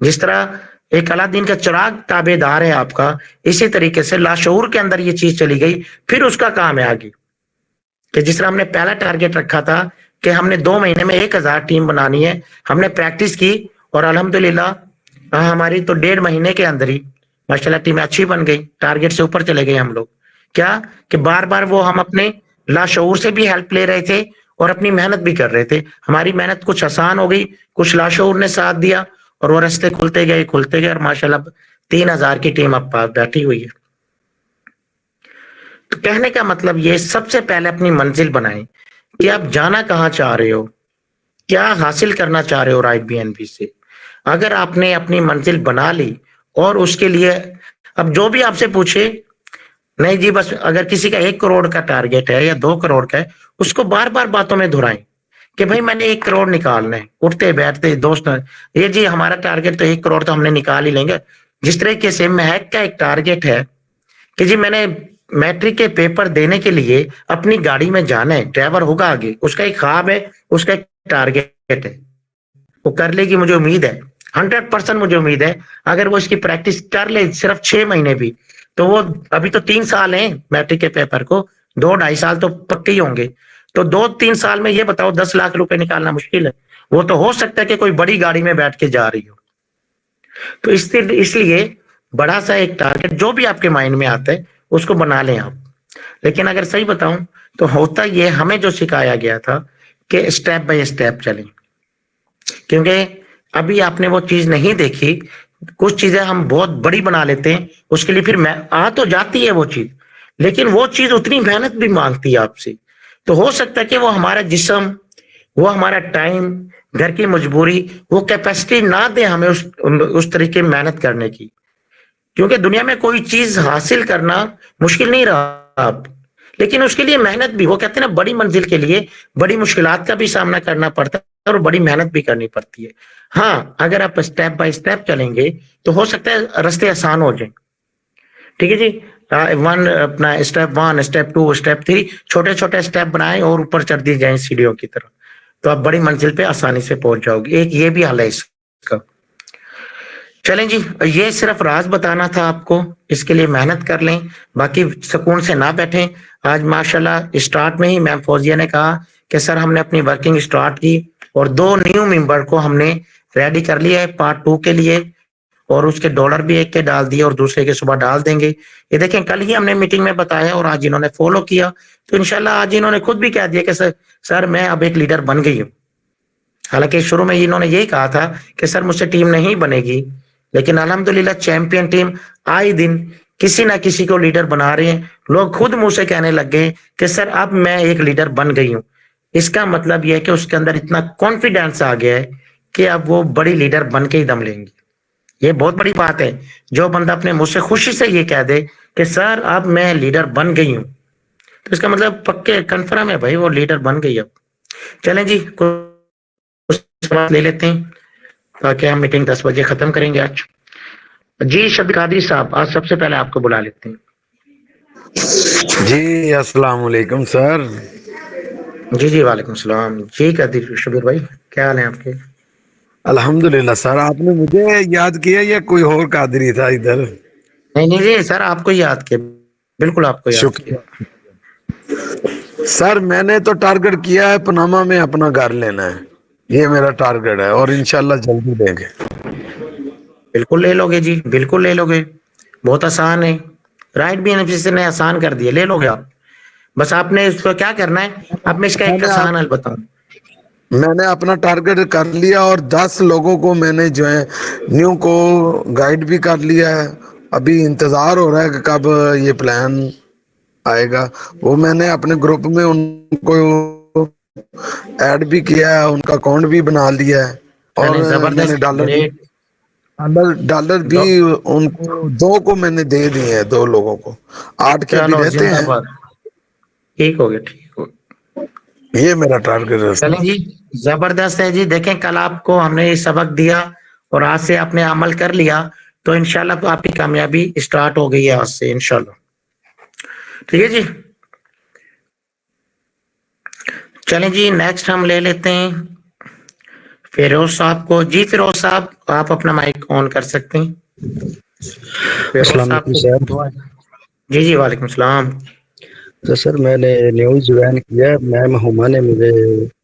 جس طرح ایک الادین کا چراغ تابع دار ہے آپ کا, اسی طریقے سے لاشعور کے اندر یہ چیز چلی گئی, پھر اس کا کام ہے آگے. کہ جس طرح ہم نے پہلا ٹارگیٹ رکھا تھا کہ ہم نے 2 مہینے میں 1000 ٹیم بنانی ہے, ہم نے پریکٹس کی, اور الحمدللہ ہماری تو 1.5 مہینے کے اندر ہی ماشاءاللہ ٹیم اچھی بن گئی, ٹارگیٹ سے اوپر چلے گئے ہم لوگ. کیا کہ بار بار وہ ہم اپنے لاشعور سے بھی ہیلپ لے رہے تھے اور اپنی محنت بھی کر رہے تھے. ہماری محنت کچھ آسان ہو گئی, کچھ لاشعور نے ساتھ دیا, اور وہ رستے کھلتے گئے, اور ماشاءاللہ 3000 کی ٹیم اب پاس بیٹھی ہوئی ہے. تو کہنے کا مطلب یہ, سب سے پہلے اپنی منزل بنائیں کہ آپ جانا کہاں چاہ رہے ہو, کیا حاصل کرنا چاہ رہے ہو رائٹ بی این بی سے. اگر آپ نے اپنی منزل بنا لی, اور اس کے لیے اب جو بھی آپ سے پوچھے, نہیں جی بس اگر کسی کا 1 کروڑ کا ٹارگیٹ ہے یا 2 کروڑ کا ہے, اس کو بار بار باتوں میں دہرائیں کہ بھائی میں نے 1 کروڑ نکالنا ہے. اٹھتے بیٹھتے دوست, یہ جی ہمارا ٹارگیٹ تو 1 کروڑ تو ہم نے نکال ہی لیں گے. جس طریقے سے مہک کا ایک ٹارگیٹ ہے کہ جی میں نے میٹرک کے پیپر دینے کے لیے اپنی گاڑی میں جانا ہے, ڈرائیور ہوگا آگے, اس کا ایک خواب ہے, اس کا ایک ٹارگیٹ ہے, وہ کر لے گی, مجھے امید ہے, 100% مجھے امید ہے. اگر وہ اس کی پریکٹس کر لے صرف 6 مہینے بھی, تو وہ ابھی تو 3 سال ہیں میٹرک کے پیپر کو, 2-2.5 سال تو پکے ہی ہوں گے. تو 2-3 سال میں یہ بتاؤ 10 لاکھ روپے نکالنا مشکل ہے. وہ تو ہو سکتا ہے کہ کوئی بڑی گاڑی میں بیٹھ کے جا رہی ہو. تو اس لیے بڑا سا ایک ٹارگیٹ جو بھی آپ کے مائنڈ میں آتا ہے اس کو بنا لیں آپ. لیکن اگر صحیح بتاؤں تو ہوتا یہ, ہمیں جو سکھایا گیا تھا کہ اسٹیپ بائی اسٹیپ چلیں, کیونکہ ابھی آپ نے وہ چیز نہیں دیکھی. کچھ چیزیں ہم بہت بڑی بنا لیتے ہیں, اس کے لیے پھر آ تو جاتی ہے وہ چیز, لیکن وہ چیز اتنی محنت بھی مانگتی ہے آپ سے. تو ہو سکتا ہے کہ وہ ہمارا جسم, وہ ہمارا ٹائم, گھر کی مجبوری, وہ کیپیسٹی نہ دے ہمیں اس طریقے محنت کرنے کی. کیونکہ دنیا میں کوئی چیز حاصل کرنا مشکل نہیں رہا اب, لیکن اس کے لیے محنت بھی, وہ کہتے ہیں نا بڑی منزل کے لیے بڑی مشکلات کا بھی سامنا کرنا پڑتا ہے اور بڑی محنت بھی کرنی پڑتی ہے. ہاں اگر آپ اسٹیپ بائی اسٹیپ چلیں گے تو ہو سکتا ہے رستے آسان ہو جائیں. ٹھیک ہے جی, اپنا اسٹیپ 1, اسٹیپ 2, اسٹیپ 3, چھوٹے چھوٹے اسٹیپ بنائیں اور اوپر چڑھ دی جائیں سیڑھیوں کی طرح, تو آپ بڑی منزل پہ آسانی سے پہنچ جاؤ گے. ایک یہ بھی حل ہے اس کا. چلیں جی, یہ صرف راز بتانا تھا آپ کو, اس کے لیے محنت کر لیں, باقی سکون سے نہ بیٹھیں. آج ماشاءاللہ اسٹارٹ میں ہی میم فوزیہ نے کہا کہ سر ہم نے اپنی ورکنگ اسٹارٹ کی, اور 2 نیو ممبر کو ہم نے ریڈی کر لیا ہے پارٹ 2 کے لیے, اور اس کے ڈالر بھی ایک کے ڈال دیے اور دوسرے کے صبح ڈال دیں گے. یہ دیکھیں کل ہی ہم نے میٹنگ میں بتایا اور آج انہوں نے فالو کیا. تو انشاءاللہ آج انہوں نے خود بھی کہہ دیا کہ سر میں اب ایک لیڈر بن گئی ہوں. حالانکہ شروع میں انہوں نے یہی کہا تھا کہ سر مجھ سے ٹیم نہیں بنے گی, لیکن الحمدللہ چیمپئن ٹیم آئے دن کسی نہ کسی کو لیڈر بنا رہے ہیں. لوگ خود منہ سے کہنے لگ گئے کہ سر اب میں ایک لیڈر بن گئی ہوں. اس کا مطلب یہ ہے کہ اس کے اندر اتنا کانفیڈینس آ گیا ہے کہ اب وہ بڑی لیڈر بن کے ہی دم لیں گے. یہ بہت بڑی بات ہے, جو بندہ اپنے منہ سے خوشی سے یہ کہہ دے کہ سر اب میں لیڈر بن گئی ہوں, تو اس کا مطلب پکے کنفرم ہے بھائی وہ لیڈر بن گئی اب. چلیں جی کچھ بات لے لیتے ہیں تاکہ ہم میٹنگ 10 بجے ختم کریں گے آج. جی شبیر قادری صاحب, آج سب سے پہلے آپ کو بلا لیتے ہیں. جی السلام علیکم سر. جی وعلیکم السلام. جی قادری شبیر بھائی, کیا حال ہیں آپ کے؟ الحمدللہ سر, آپ نے مجھے یاد کیا یا کوئی اور قادری تھا ادھر؟ نہیں جی سر, آپ کو یاد کیا, بالکل آپ کو یاد کیا. شکریہ سر. میں نے تو ٹارگٹ کیا ہے پناما میں اپنا گھر لینا ہے, یہ میرا ٹارگٹ ہے, اور انشاءاللہ جلدی دیں گے. بالکل لے لو گے جی, بالکل لے لو گے, بہت آسان ہے. Right B N F C نے آسان کر دیا, لے لو گے آپ. بس آپ نے اس کو کیا کرنا ہے, اب میں اس کا ایک آسان حل بتاؤں. میں نے اپنا ٹارگٹ کر لیا, اور 10 لوگوں کو میں نے جو ہے نیو کو گائیڈ بھی کر لیا ہے. ابھی انتظار ہو رہا ہے کہ کب یہ پلان آئے گا. وہ میں نے اپنے گروپ میں ان کو ایڈ بھی کیا ہے, ان کا اکاؤنٹ بھی بنا لیا ہے, اور چلیں میں نے زبردست گریٹ. ڈالر بھی ان کو 2 کو میں نے دے دیے ہیں, 2 لوگوں کو. 8 کے بھی چلو رہتے زندہ ہیں. باد. ٹھیک ہو گیا, ٹھیک ہو گیا. یہ میرا ٹارگیٹ ہے. چلیں جی زبردست ہے جی. دیکھیں کل آپ کو ہم نے یہ سبق دیا اور آج سے آپ نے عمل کر لیا تو انشاءاللہ آپ کی کامیابی اسٹارٹ ہو گئی ہے آج سے انشاءاللہ. ٹھیک ہے جی. چلیں جی نیکسٹ ہم لے لیتے ہیں فیروز صاحب کو. جی فیروز صاحب آپ اپنا مائک آن کر سکتے ہیں. فیروز السلام صاحب علیکم کو سر. دعا. جی جی وعلیکم السلام. تو سر میں نے نیوز جوائن کیا, میم ہما نے مجھے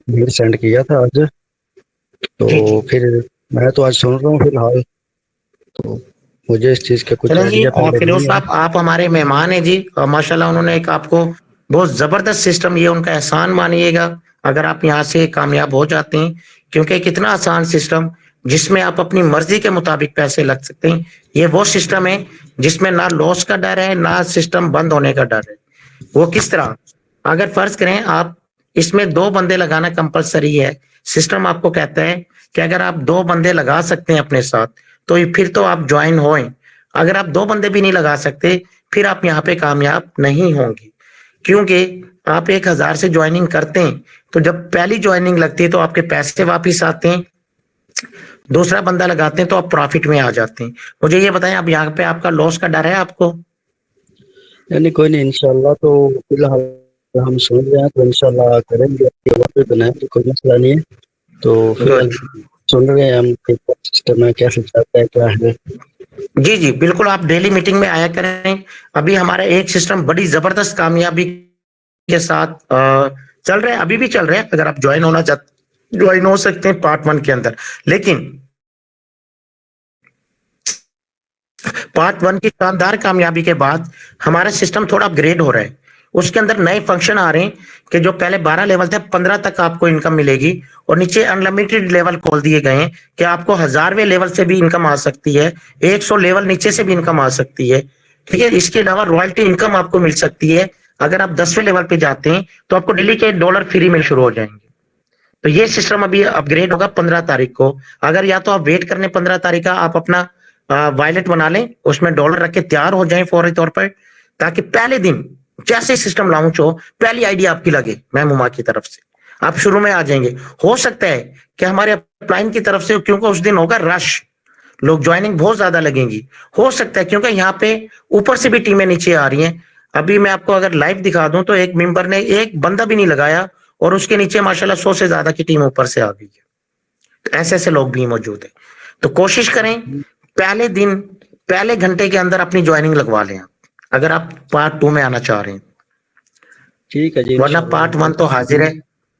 میل سینڈ کیا تھا آج, تو جی جی پھر میں تو آج سن رہا ہوں فی الحال, تو مجھے اس چیز کا کچھ چلیں جی. آئیڈیا اور پہلے فیروز نہیں ہے. صاحب آپ ہمارے مہمان ہیں جی, اور ماشاءاللہ انہوں نے ایک آپ کو بہت زبردست سسٹم, یہ ان کا احسان مانیے گا اگر آپ یہاں سے کامیاب ہو جاتے ہیں, کیونکہ کتنا آسان سسٹم جس میں آپ اپنی مرضی کے مطابق پیسے لگ سکتے ہیں. یہ وہ سسٹم ہے جس میں نہ لاس کا ڈر ہے نہ سسٹم بند ہونے کا ڈر ہے. وہ کس طرح, اگر فرض کریں آپ اس میں 2 بندے لگانا کمپلسری ہے. سسٹم آپ کو کہتا ہے کہ اگر آپ 2 بندے لگا سکتے ہیں اپنے ساتھ تو پھر تو آپ جوائن ہوئیں. اگر آپ 2 بندے بھی نہیں لگا سکتے پھر آپ یہاں پہ کامیاب نہیں ہوں گے, کیونکہ آپ 1000 سے جوائننگ کرتے ہیں تو جب پہلی جوائننگ لگتی ہے تو آپ کے پیسے واپس آتے ہیں, دوسرا بندہ لگاتے ہیں تو آپ پروفٹ میں آ جاتے ہیں. مجھے یہ بتائیں اب یہاں پہ آپ کا لاس کا ڈر ہے آپ کو؟ یعنی کوئی نہیں, انشاءاللہ تو فی الحال ہم سن رہے ہیں تو انشاءاللہ کریں گے, بنائیں گے, کوئی مسئلہ نہیں ہے. تو فی الحال سن رہے ہیں ہم سسٹم ہے, کیسے چلتا ہے, کیا ہے. جی جی بالکل, آپ ڈیلی میٹنگ میں آیا کریں. ابھی ہمارا ایک سسٹم بڑی زبردست کامیابی کے ساتھ چل رہے ہیں, ابھی بھی چل رہے ہیں. اگر آپ جوائن ہونا چاہتے جوائن ہو سکتے ہیں پارٹ 1 کے اندر, لیکن پارٹ 1 کی شاندار کامیابی کے بعد ہمارا سسٹم تھوڑا اپ گریڈ ہو رہا ہے. اس کے اندر نئے فنکشن آ رہے ہیں کہ جو پہلے 12 لیول تھے 15 تک آپ کو انکم ملے گی, اور نیچے انلمیٹڈ لیول کھول دیے گئے ہیں کہ آپ کو 1000ویں لیول سے بھی انکم آ سکتی ہے, 100 لیول نیچے سے بھی انکم آ سکتی ہے. ٹھیک ہے, اس کے علاوہ رائلٹی انکم آپ کو مل سکتی ہے. اگر آپ 10ویں لیول پہ جاتے ہیں تو آپ کو ڈیلی کے $1 فری میں شروع ہو جائیں گے. تو یہ سسٹم ابھی اپ گریڈ ہوگا 15 تاریخ کو. اگر یا تو آپ ویٹ کرنے 15 تاریخ کا, آپ اپنا وائلٹ بنا لیں, اس میں $, رکھ کے تیار ہو جائیں فوری طور پر, تاکہ پہلے دن جیسے سسٹم لانچ ہو پہلی آئیڈیا آپ کی لگے میم ہما کی طرف سے, آپ شروع میں آ جائیں گے. ہو سکتا ہے کہ ہمارے اپلائن کی طرف سے, کیونکہ اس دن ہوگا رش, لوگ جوائننگ بہت زیادہ لگیں گی. ہو سکتا ہے کیونکہ یہاں پہ اوپر سے بھی ٹیمیں نیچے آ رہی ہیں. ابھی میں آپ کو اگر لائیو دکھا دوں تو ایک ممبر نے ایک بندہ بھی نہیں لگایا اور اس کے نیچے ماشاءاللہ 100 سے زیادہ کی ٹیم اوپر سے آ گئی ہے. ایسے ایسے لوگ بھی موجود ہیں. تو کوشش کریں پہلے دن پہلے گھنٹے کے اندر اپنی جوائننگ لگوا لیں اگر آپ پارٹ 2 میں آنا چاہ رہے ہیں. ٹھیک ہے جی, ورنہ انشاءاللہ ہم پارٹ 1 تو حاضر ہے.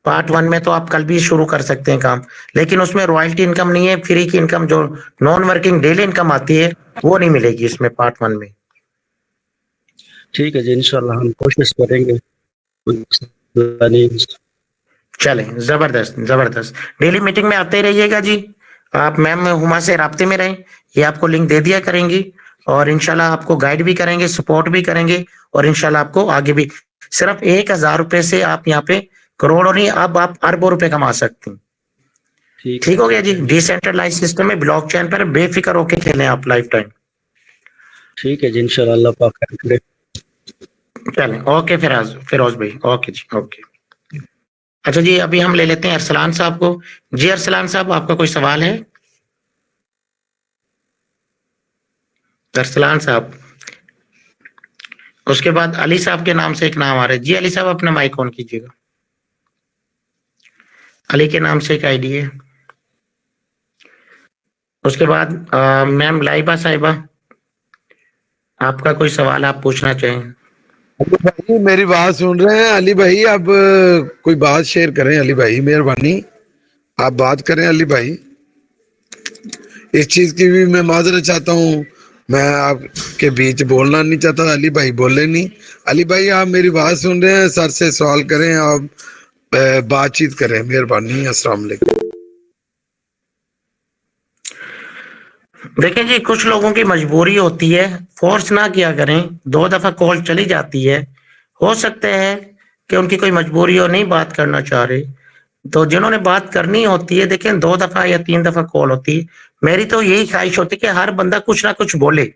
پارٹ 1 میں تو آپ کل بھی شروع کر سکتے ہیں کام, لیکن اس میں رائلٹی انکم نہیں ہے, فری کی انکم جو نان ورکنگ ڈیلی انکم آتی ہے وہ نہیں ملے گی اس میں پارٹ 1 میں. ٹھیک ہے جی, انشاءاللہ ہم کوشش کریں گے. چلیں زبردست زبردست, ڈیلی میٹنگ میں آتے رہیے گا جی. آپ میم ہما سے رابطے میں رہیں, یہ آپ کو لنک دے دیا کریں گی, اور انشاءاللہ آپ کو گائیڈ بھی کریں گے, سپورٹ بھی کریں گے, اور انشاءاللہ آپ کو آگے بھی. صرف 1000 روپے سے آپ یہاں پہ کروڑوں نہیں, اب آپ اربوں روپے کما سکتے ہیں. ٹھیک ہو گیا جی. ڈیسینٹرلائز سسٹم ہے, بلاک چین پر بے فکر ہو کے کھیلیں آپ لائف ٹائم. ٹھیک ہے جی, انشاءاللہ اللہ پاک خیر کرے. چلیں اوکے فیروز بھائی, اوکے جی اوکے. اچھا جی, ابھی ہم لے لیتے ہیں ارسلان صاحب کو. جی ارسلان صاحب آپ کا کوئی سوال ہے؟ ارسلان صاحب. اس کے بعد علی صاحب کے نام سے ایک نام آ رہا ہے. جی علی صاحب اپنا مائک آن کیجیے گا. علی کے نام سے ایک آئی ڈی ہے. اس کے بعد میم لائبہ صاحبہ, آپ کا کوئی سوال آپ پوچھنا چاہیں؟ علی بھائی میری بات سن رہے ہیں؟ علی بھائی اب کوئی بات شیئر کریں. علی بھائی مہربانی آپ بات کریں. علی بھائی اس چیز کی بھی میں معذرت چاہتا ہوں, میں آپ کے بیچ بولنا نہیں چاہتا. علی بھائی بولے نہیں. علی بھائی آپ میری بات سن رہے ہیں, سر سے سوال کریں, آپ بات چیت کریں مہربانی. السلام علیکم. دیکھیں جی, کچھ لوگوں کی مجبوری ہوتی ہے, فورس نہ کیا کریں. 2 دفعہ کال چلی جاتی ہے ہو سکتا ہے کہ ان کی کوئی مجبوری ہو, نہیں بات کرنا چاہ رہے, تو جنہوں نے بات کرنی ہوتی ہے دیکھیں 2 دفعہ یا 3 دفعہ کال ہوتی ہے. میری تو یہی خواہش ہوتی ہے کہ ہر بندہ کچھ نہ کچھ بولے.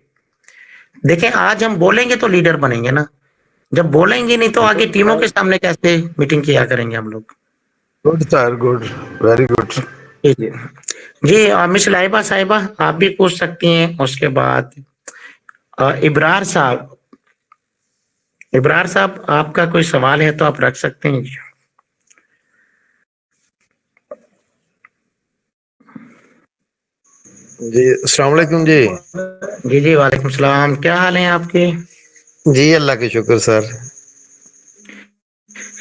دیکھیں آج ہم بولیں گے تو لیڈر بنیں گے نا, جب بولیں گے نہیں تو آگے ٹیموں کے سامنے کیسے میٹنگ کیا کریں گے ہم لوگ. گڈ سر, گڈ, ویری گڈ. جی جی جی. مس لائبہ صاحبہ آپ بھی پوچھ سکتی ہیں. اس کے بعد ابرار صاحب, ابرار صاحب آپ کا کوئی سوال ہے تو آپ رکھ سکتے ہیں. جی السلام علیکم. جی جی جی وعلیکم السلام. کیا حال ہیں آپ کے؟ جی اللہ کے شکر سر.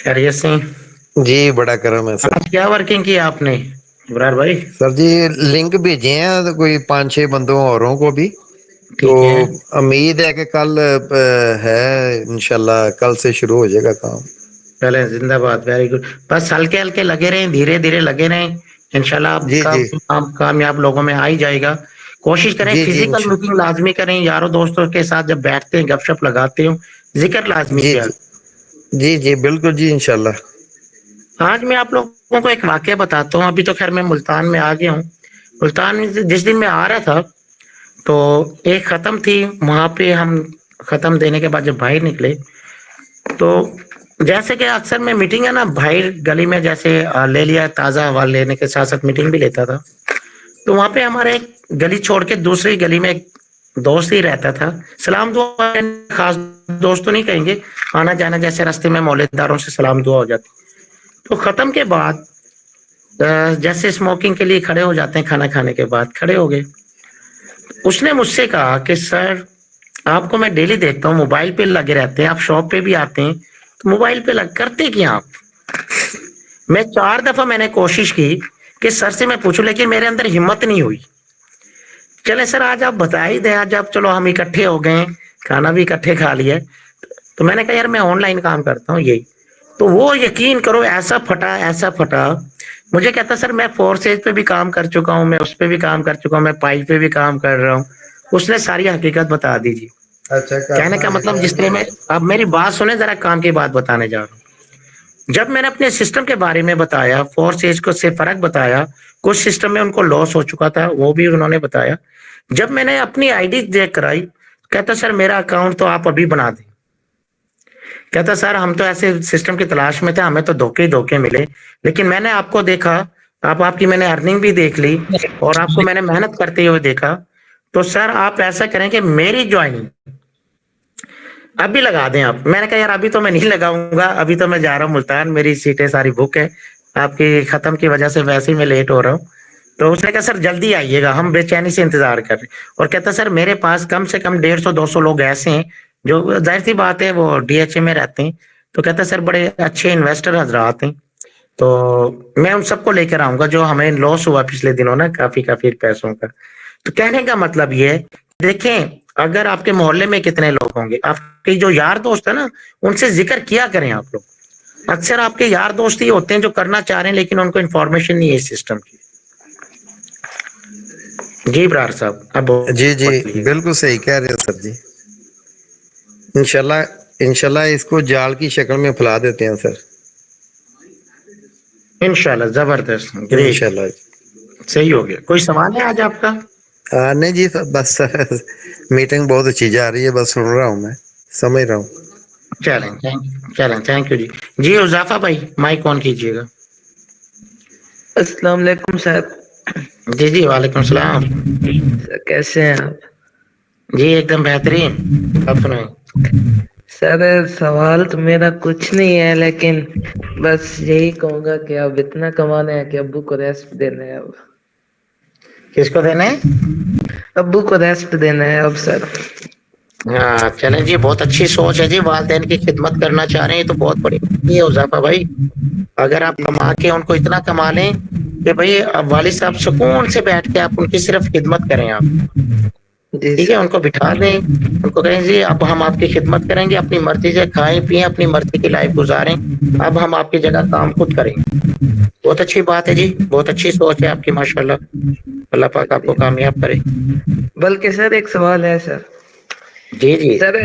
خیریت سے؟ جی بڑا کرم ہے سر. آج کیا ورکنگ کی آپ نے ابرار بھائی؟ سر جی لنک بھیجے ہیں کوئی 5-6 بندوں اوروں کو بھی, تو ٹھیک ہے, امید ہے کہ کل ہے انشاءاللہ, کل سے شروع ہو جائے گا کام. چلیں زندہ باد, ویری گڈ. بس ہلکے ہلکے لگے رہیں, دھیرے دھیرے لگے رہیں, انشاءاللہ آپ جی کا جی کامیاب لوگوں میں آ ہی جائے گا. کوشش کریں جی جی فزیکل میٹنگ لازمی کریں, یاروں دوستوں کے ساتھ جب بیٹھتے ہیں گپ شپ لگاتے ہوں ذکر لازمی جی کیا. جی جی جی بالکل جی انشاءاللہ. آج میں آپ لوگوں کو ایک واقعہ بتاتا ہوں. ابھی تو خیر میں ملتان میں آ گیا ہوں. ملتان میں جس دن میں آ رہا تھا تو ایک ختم تھی, وہاں پہ ہم ختم دینے کے بعد جب باہر نکلے تو جیسے کہ اکثر میں میٹنگ ہے نا باہر گلی میں جیسے لے لیا, تازہ ہوا لینے کے ساتھ ساتھ میٹنگ بھی لیتا تھا. تو وہاں پہ ہمارے ایک گلی چھوڑ کے دوسری گلی میں ایک دوست ہی رہتا تھا. سلام دعا خاص دوست تو نہیں کہیں گے, آنا جانا جیسے راستے میں مولد داروں سے سلام دعا ہو جاتی. تو ختم کے بعد جیسے اسموکنگ کے لیے کھڑے ہو جاتے ہیں, کھانا کھانے کے بعد کھڑے ہو گئے. اس نے مجھ سے کہا کہ سر آپ کو میں ڈیلی دیکھتا ہوں موبائل پہ لگے رہتے ہیں, آپ شاپ پہ بھی آتے ہیں تو موبائل پہ لگ کرتے کیا آپ؟ میں 4 دفعہ میں نے کوشش کی کہ سر سے میں پوچھوں, لیکن میرے اندر ہمت نہیں ہوئی. چلے سر آج آپ بتا ہی دیں, آج آپ چلو ہم اکٹھے ہو گئے, کھانا بھی اکٹھے کھا لیا. تو میں نے کہا یار میں آن لائن کام کرتا ہوں یہی. تو وہ یقین کرو ایسا پھٹا, ایسا پھٹا. مجھے کہتا سر میں 4 سیج پہ بھی کام کر چکا ہوں, میں اس پہ بھی کام کر چکا ہوں, میں پائی پہ بھی کام کر رہا ہوں. اس نے ساری حقیقت بتا دی جی. اچھا کہنے کرنا کا ہے مطلب کیا جس طرح میں, اب میری بات سنیں ذرا, کام کی بات بتانے جا رہا ہوں. جب میں نے اپنے سسٹم کے بارے میں بتایا, 4 سیج کو سے فرق بتایا, کچھ سسٹم میں ان کو لاس ہو چکا تھا وہ بھی انہوں نے بتایا. جب میں نے اپنی آئی ڈی دیکھ کر آئی, کہتا سر میرا اکاؤنٹ تو آپ ابھی بنا دیں. کہتا سر ہم تو ایسے سسٹم کی تلاش میں تھے, ہمیں تو دھوکے ہی دھوکے ملے, لیکن میں نے آپ کو دیکھا, آپ کی میں نے ارننگ بھی دیکھ لی اور آپ کو میں نے محنت کرتے ہوئے دیکھا. تو سر آپ ایسا کریں کہ میری جوائننگ ابھی لگا دیں آپ. میں نے کہا یار ابھی تو میں نہیں لگاؤں گا, ابھی تو میں جا رہا ہوں ملتان, میری سیٹیں ساری بک ہے, آپ کی ختم کی وجہ سے ویسے ہی میں لیٹ ہو رہا ہوں. تو اس نے کہا سر جلدی آئیے گا, ہم بے چینی سے انتظار کر رہے. اور کہتا سر میرے پاس کم سے کم 150-200 لوگ ایسے ہیں جو ظاہر سی بات ہے وہ ڈی ایچ اے میں رہتے ہیں. تو کہتا سر بڑے اچھے انویسٹر حضرات ہیں, تو میں ان سب کو لے کر آؤں گا جو ہمیں لاس ہوا پچھلے دنوں نا کافی پیسوں کا. تو کہنے کا مطلب یہ ہے, دیکھیں اگر آپ کے محلے میں کتنے لوگ ہوں گے, آپ کے جو یار دوست ہے نا ان سے ذکر کیا کریں آپ لوگ. اکثر آپ کے یار دوست ہی ہوتے ہیں جو کرنا چاہ رہے ہیں لیکن ان کو انفارمیشن نہیں ہے اس سسٹم کی. جی برار صاحب اب جی جی بولیے. بالکل صحیح کہہ رہے ہو سر جی. انشاءاللہ اس کو جال کی شکل میں پھیلا دیتے ہیں سر. انشاءاللہ زبردست, گریٹ, انشاءاللہ. صحیح ہو گیا. کوئی سوال ہے آج آپ کا؟ نہیں جی بس میٹنگ بہت اچھی جا رہی ہے, بس سن رہا ہوں, میں سمجھ رہا ہوں. چلیں تھینک یو جی. جی اضافہ بھائی مائک آن کیجیے گا. السلام علیکم صاحب. جی جی وعلیکم السلام. کیسے ہیں آپ؟ جی ایک دم بہترین, آپ سنائیں. سر سوال تو میرا کچھ نہیں ہے, لیکن بس یہی کہوں گا کہ اب اتنا کمانا ہے کہ ابو کو ریسٹ دینا ہے. اب کس کو دینا ہے؟ ابو کو ریسٹ دینا ہے اب سر. ہاں چلیں جی, بہت اچھی سوچ ہے جی, والدین کی خدمت کرنا چاہ رہے ہیں تو بہت بڑی بات ہے اضافہ بھائی. اگر آپ کما کے ان کو اتنا کما لیں کہ بھائی اب والد صاحب سکون سے بیٹھ کے آپ ان کی صرف خدمت کریں, آپ جی ٹھیک ہے, سر. ان کو بٹھا دیں, ان کو کہیں جی اب ہم آپ کی خدمت کریں گے, اپنی مرضی سے کھائیں پیئیں, اپنی مرضی کی لائف گزاریں, اب ہم آپ کی جگہ کام خود کریں گے. بہت اچھی بات ہے جی, بہت اچھی سوچ ہے آپ کی ماشاءاللہ. اللہ پاک آپ کو کامیاب کرے. بلکہ سر ایک سوال ہے سر, جی جی سر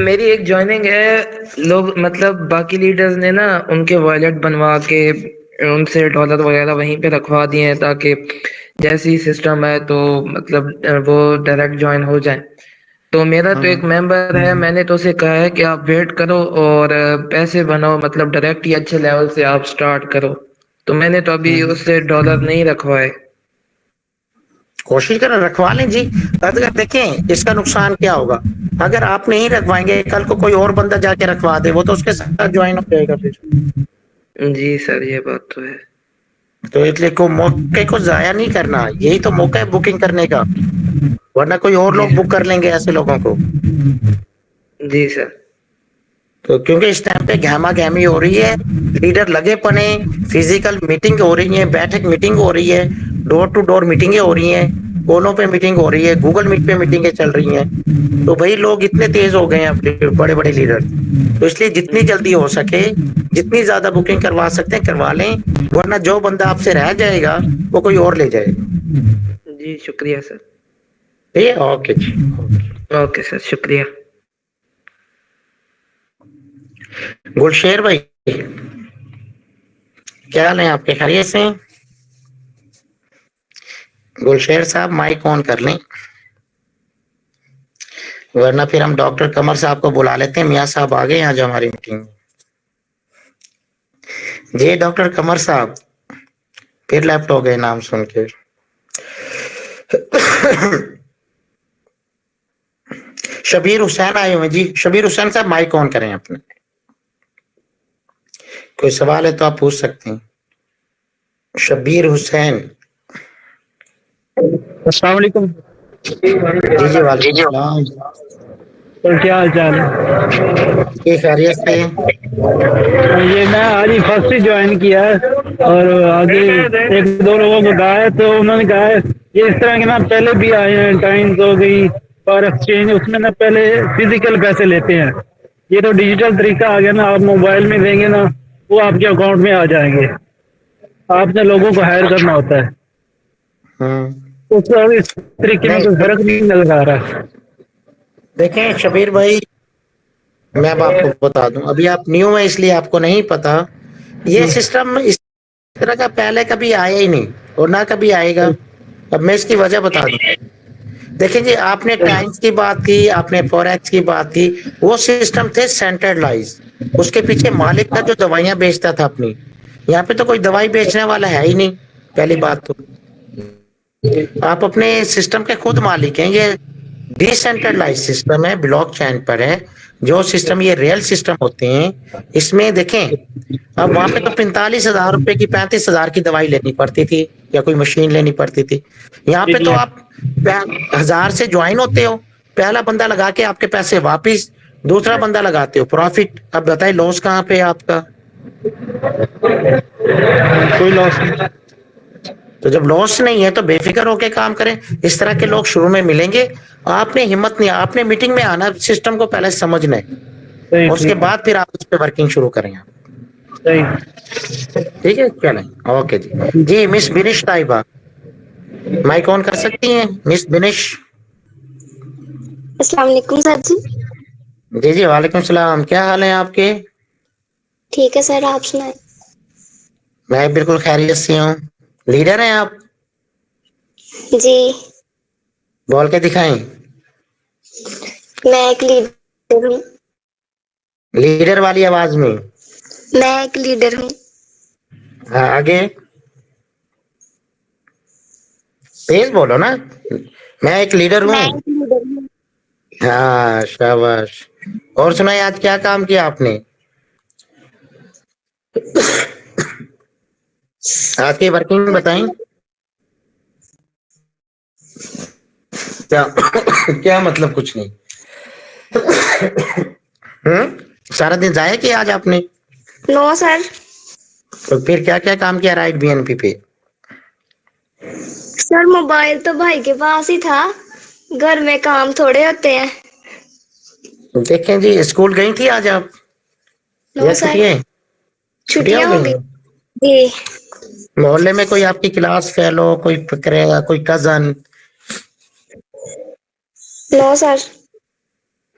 میری ایک جوائننگ ہے، لوگ مطلب باقی لیڈرز نے نا ان کے والٹ بنوا کے ان سے ڈالر وغیرہ وہیں پہ رکھوا دیے ہیں تاکہ جیسے ہی سسٹم ہے تو مطلب وہ ڈائریکٹ جوائن ہو جائیں. تو میرا تو ایک ممبر ہے، میں نے تو اسے کہا ہے کہ آپ ویٹ کرو اور پیسے بناؤ، مطلب ڈائریکٹ ہی اچھے لیول سے آپ سٹارٹ کرو. تو میں نے تو ابھی اس سے ڈالر نہیں رکھوائے. کوشش کریں رکھوا لیں جی. اگر دیکھیں اس کا نقصان کیا ہوگا، اگر آپ نہیں رکھوائیں گے کل کو کوئی اور بندہ جا کے رکھوا دے، وہ تو اس کے ساتھ جوائن ہو جائے گا پھر. جی سر یہ بات تو ہے. تو اس لیے کو موقع کو ضائع نہیں کرنا، یہی تو موقع ہے بکنگ کرنے کا، ورنہ کوئی اور جی لوگ بک کر لیں گے ایسے لوگوں کو. جی سر. تو کیونکہ اس ٹائم پہ گہما گہمی ہو رہی ہے، لیڈر لگے پڑے، فزیکل میٹنگ ہو رہی ہے، بیٹھک میٹنگ ہو رہی ہے، ڈور ٹو ڈور میٹنگیں ہو رہی ہیں، کالوں پہ میٹنگ ہو رہی ہے، گوگل میٹ پہ میٹنگیں چل رہی ہیں. تو بھائی لوگ اتنے تیز ہو گئے ہیں اپنے بڑے بڑے لیڈر، تو اس لیے جتنی جلدی ہو سکے جتنی زیادہ بکنگ کروا سکتے ہیں کروا لیں، ورنہ جو بندہ آپ سے رہ جائے گا وہ کوئی اور لے جائے گا. جی شکریہ سر. ٹھیک ہے، اوکے جی. اوکے سر شکریہ. گلشیر بھائی کیا حال ہے آپ کے، خیریت سے ہیں؟ گلشیر صاحب مائک آن کر لیں، ورنہ پھر ہم ڈاکٹر قمر صاحب کو بلا لیتے ہیں. میاں صاحب آ گئے آج ہماری میٹنگ میں. جی ڈاکٹر قمر صاحب پھر لیفٹ ہو گئے نام سن کے. شبیر حسین آئے ہوئے جی. شبیر حسین صاحب مائک آن کریں اپنے، کوئی سوال ہے تو آپ پوچھ سکتے ہیں. شبیر حسین. السلام علیکم. جی جی وعلیکم السلام. تو کیا حال چال ہے؟ کی خیریت سے؟ یہ میں آج ہی فرسٹ ہی جوائن کیا ہے اور آگے ایک دو لوگوں کو کہا ہے تو انہوں نے کہا ہے یہ اس طرح کے نا پہلے بھی آئے ہیں، ٹائمز ہو گئی اور ایکسچینج، اس میں نا پہلے فزیکل پیسے لیتے ہیں. یہ تو ڈیجیٹل طریقہ آ گیا نا، آپ موبائل میں دیں گے نا وہ آپ کے اکاؤنٹ میں آ جائیں گے. آپ نے لوگوں کو ہائر کرنا ہوتا ہے. ہوں اس طریقے میں نہیں کوئی فرق نہیں نظر آ رہا. دیکھیں شبیر بھائی، میں اب آپ کو بتا دوں، ابھی آپ نیو ہیں اس لیے آپ کو نہیں پتا. یہ سسٹم اس طرح کا پہلے کبھی آیا ہی نہیں اور نہ کبھی آئے گا. اب میں اس کی وجہ بتا دوں. دیکھیں جی آپ نے ٹائمز کی بات کی، آپ نے فوریکس کی بات کی، وہ سسٹم تھے سینٹرلائز. اس کے پیچھے مالک تھا جو دوائیاں بیچتا تھا اپنی. یہاں پہ تو کوئی دوائی بیچنے والا ہے ہی نہیں. پہلی بات تو آپ اپنے سسٹم کے خود مالک ہیں. یہ ڈی سینٹرلائز سسٹم ہے، بلاک چین پر ہے. جو سسٹم یہ ریئل سسٹم ہوتے ہیں اس میں دیکھیں، اب وہاں پہ تو 45,000 روپے کی 35,000 کی دوائی لینی پڑتی تھی یا کوئی مشین لینی پڑتی تھی. یہاں جی پہ جی تو آپ 1,000 سے جوائن ہوتے ہو، پہلا بندہ لگا کے آپ کے پیسے واپس، دوسرا بندہ لگاتے ہو پروفٹ. اب بتائیں لوس کہاں پہ ہے آپ کا؟ کوئی لاس نہیں. تو جب لاس نہیں ہے تو بے فکر ہو کے کام کریں. اس طرح کے لوگ شروع میں ملیں گے، آپ نے ہمت نہیں، آپ نے میٹنگ میں آنا، سسٹم کو پہلے سمجھنا ہے صحیح اور اس کے ٹھیک بعد پھر آپ اس پہ ورکنگ شروع کریں. صحیح. ٹھیک ہے چلیں اوکے جی. جی مس بنش طیبہ مائک آن کر سکتی ہیں مس بنش؟ السلام علیکم سر جی. جی جی وعلیکم السلام. کیا حال ہیں آپ کے؟ ٹھیک ہے سر آپ سنائیں. میں بالکل خیریت سے ہوں. لیڈر ہیں آپ؟ جی بول کے دکھائیں. میں ایک لیڈر ہوں. لیڈر والی آواز میں. میں ایک لیڈر ہوں. ہاں آگے تیز بولو نا. میں ایک لیڈر میں ہوں. ایک لیڈر ہوں. ہاں شاباش. اور سنائیں آج کیا کام کیا آپ نے؟ آج کی ورکنگ بتائیں. کیا کیا مطلب کچھ نہیں؟ سارا دن ضائع کیا آج آپ نے؟ نو سر. تو پھر کیا کیا کام کیا رائٹ بی این پی پہ؟ سر موبائل تو بھائی کے پاس ہی تھا، گھر میں کام تھوڑے ہوتے ہیں. دیکھیں جی اسکول گئی تھی آج آپ نو یا سر. چھٹیاں؟ چھٹیاں ہو گئی ہیں. جی محلے میں کوئی آپ کی کلاس فیلو، کوئی کرے گا، کوئی کزن؟ نو سر.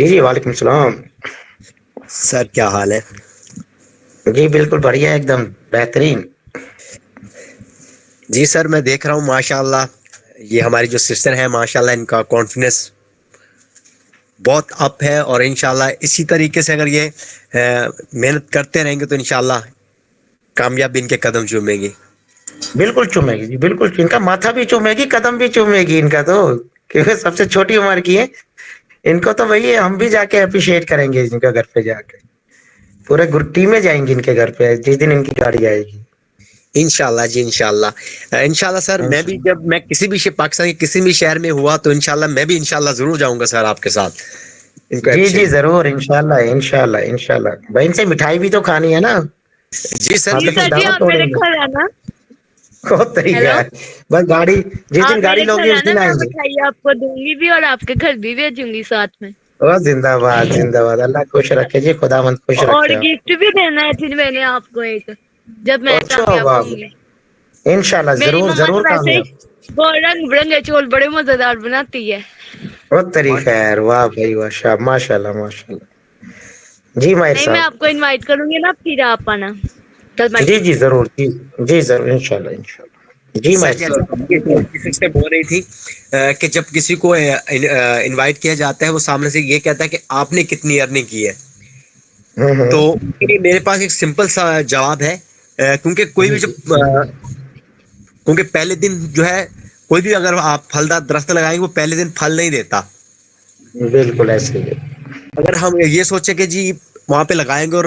جی جی وعلیکم السلام. سر کیا حال ہے؟ جی بالکل بڑھیا ایک دم بہترین. جی سر میں دیکھ رہا ہوں ماشاء اللہ یہ ہماری جو سسٹر ہے ماشاء اللہ ان کا کانفیڈنس بہت اپ ہے اور انشاءاللہ اسی طریقے سے اگر یہ محنت کرتے رہیں گے تو انشاءاللہ کامیابی ان کے قدم چومیں گی. بالکل چومے گی جی بالکل. ان کا ماتھا بھی چومے گی قدم بھی چومے گی ان کا تو کیونکہ سب سے چھوٹی عمر کی ہے. ان کو تو وہی ہے ہم بھی جا کے اپریشیٹ کریں گے ان کا گھر پہ جا کے. پورے ٹیمیں جائیں گی ان کے گھر پہ جس دن ان کی گاڑی آئے گی. انشاءاللہ جی انشاءاللہ. انشاءاللہ سر میں بھی جب میں کسی بھی پاکستان کے کسی بھی شہر میں ہوا تو انشاءاللہ میں بھی انشاءاللہ ضرور جاؤں گا سر آپ کے ساتھ ان کو جی جی اپریشیٹ. ضرور انشاءاللہ انشاءاللہ انشاءاللہ. بھائی ان سے مٹھائی بھی تو کھانی ہے نا. جی سر آپ جی تو پھر سر جی دعوت آپ میرے توڑیں گے. گھر آنا. بہت طریقہ ہیلو ہے. بس گاڑی جس آپ دن گاڑی میرے لوگی گھر اس آنا دن میں آئیں گے. مٹھائی آپ کو دوں گی بھی اور آپ کے گھر بھی بھیجوں گی ساتھ میں. زندہ باد زندہ باد. اللہ خوش رکھے جی خدا مند خوش اور رکھے آپ. گفٹ بھی دینا ہے پھر میں نے آپ کو ایک جب میں اچھا کامیاب واہ ہوں گی. انشاءاللہ میری ضرور مما تو ضرور ویسے ہی کامیاب. وہ رنگ برنگے چول بڑے مزیدار بناتی ہے. بہت طریقہ ہے یار. واہ بھائی واہ ماشاء اللہ ماشاء اللہ. جی ماہر نہیں میں صاحب. آپ کو انوائٹ کروں گی نا پھر آپ آنا. جی جی ضرور جی جی ضرور انشاءاللہ انشاءاللہ. جی سر ماہر جیسے صاحب. کسی سے بول رہی تھی کہ جب کسی کو انوائٹ کیا جاتا ہے وہ سامنے سے یہ کہتا ہے کہ آپ نے کتنی ارننگ کی ہے. تو ان کے لیے میرے پاس ایک سمپل سا جواب ہے کیونکہ کوئی جی بھی جی جب کیونکہ پہلے دن جو ہے کوئی بھی اگر آپ پھلدار درخت لگائیں گے وہ پہلے دن پھل نہیں دیتا. بالکل ایسے ہی ہے. اگر ہم یہ سوچیں کہ جی وہاں پہ لگائیں گے اور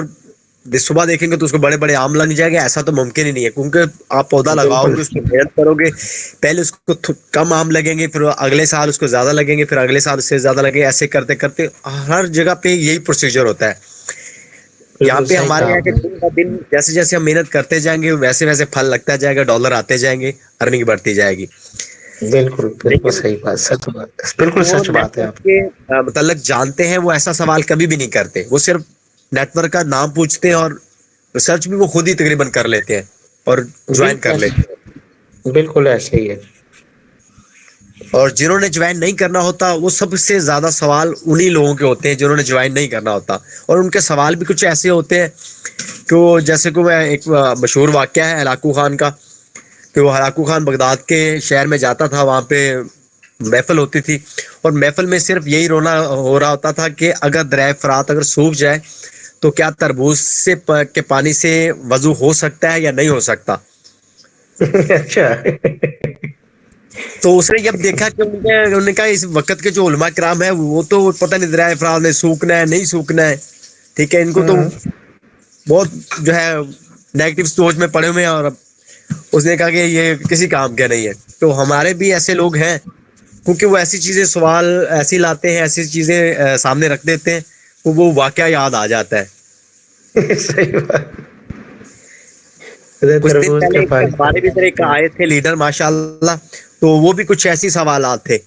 صبح دیکھیں گے تو اس کو بڑے بڑے آم لگ جائیں گے ایسا تو ممکن ہی نہیں ہے کیونکہ آپ پودا لگاؤ بالکل گے اس کو محنت کرو گے پہلے اس کو کم آم لگیں گے پھر اگلے سال اس کو زیادہ لگیں گے پھر اگلے سال اس سے زیادہ لگیں گے ایسے کرتے کرتے ہر جگہ پہ یہی پروسیجر ہوتا ہے. یہاں بالکل پہ صحیح ہمارے کہا یہاں آپ کے نے. دن کا دن جیسے جیسے ہم محنت کرتے جائیں گے ویسے ویسے پھل لگتا جائے گا ڈالر آتے جائیں گے ارننگ بڑھتی جائے گی. بالکل بالکل لیکن صحیح بات سچ بات بالکل جو سچ بات نیٹ ہے ورک آپ. کے متعلق جانتے ہیں وہ ایسا سوال کبھی بھی نہیں کرتے. وہ صرف نیٹ ورک کا نام پوچھتے ہیں اور ریسرچ بھی وہ خود ہی تقریباً کر لیتے ہیں اور جوائن بالکل کر لیتے ہیں. بالکل ایسے ہی ہے. اور جنہوں نے جوائن نہیں کرنا ہوتا وہ سب سے زیادہ سوال انہی لوگوں کے ہوتے ہیں جنہوں نے جوائن نہیں کرنا ہوتا. اور ان کے سوال بھی کچھ ایسے ہوتے ہیں کہ وہ جیسے کہ وہ ایک مشہور واقعہ ہے ہلاکو خان کا کہ وہ ہلاکو خان بغداد کے شہر میں جاتا تھا. وہاں پہ محفل ہوتی تھی اور محفل میں صرف یہی رونا ہو رہا ہوتا تھا کہ اگر دریا فرات اگر سوکھ جائے تو کیا تربوز سے کے پانی سے وضو ہو سکتا ہے یا نہیں ہو سکتا. اچھا. تو اس نے جب دیکھا کہ انہوں نے کہا اس وقت کے جو علماء کرام ہے وہ تو پتہ نہیں دریا افراد میں سوکھنا ہے نہیں سوکھنا ہے. ٹھیک ہے ان کو تو بہت جو ہے نیگیٹو سوچ میں پڑے ہوئے ہیں اور اس نے کہا کہ یہ کسی کام کا نہیں ہے. تو ہمارے بھی ایسے لوگ ہیں کیونکہ وہ ایسی چیزیں سوال ایسی لاتے ہیں ایسی چیزیں سامنے رکھ دیتے ہیں وہ واقعہ یاد آ جاتا ہے. صحیح بات. کچھ دن تربوز پہلے کے پانی ہمارے بھی طرح ایک آئے تھے لیڈر ماشاء اللہ تو وہ بھی کچھ ایسی سوالات تھے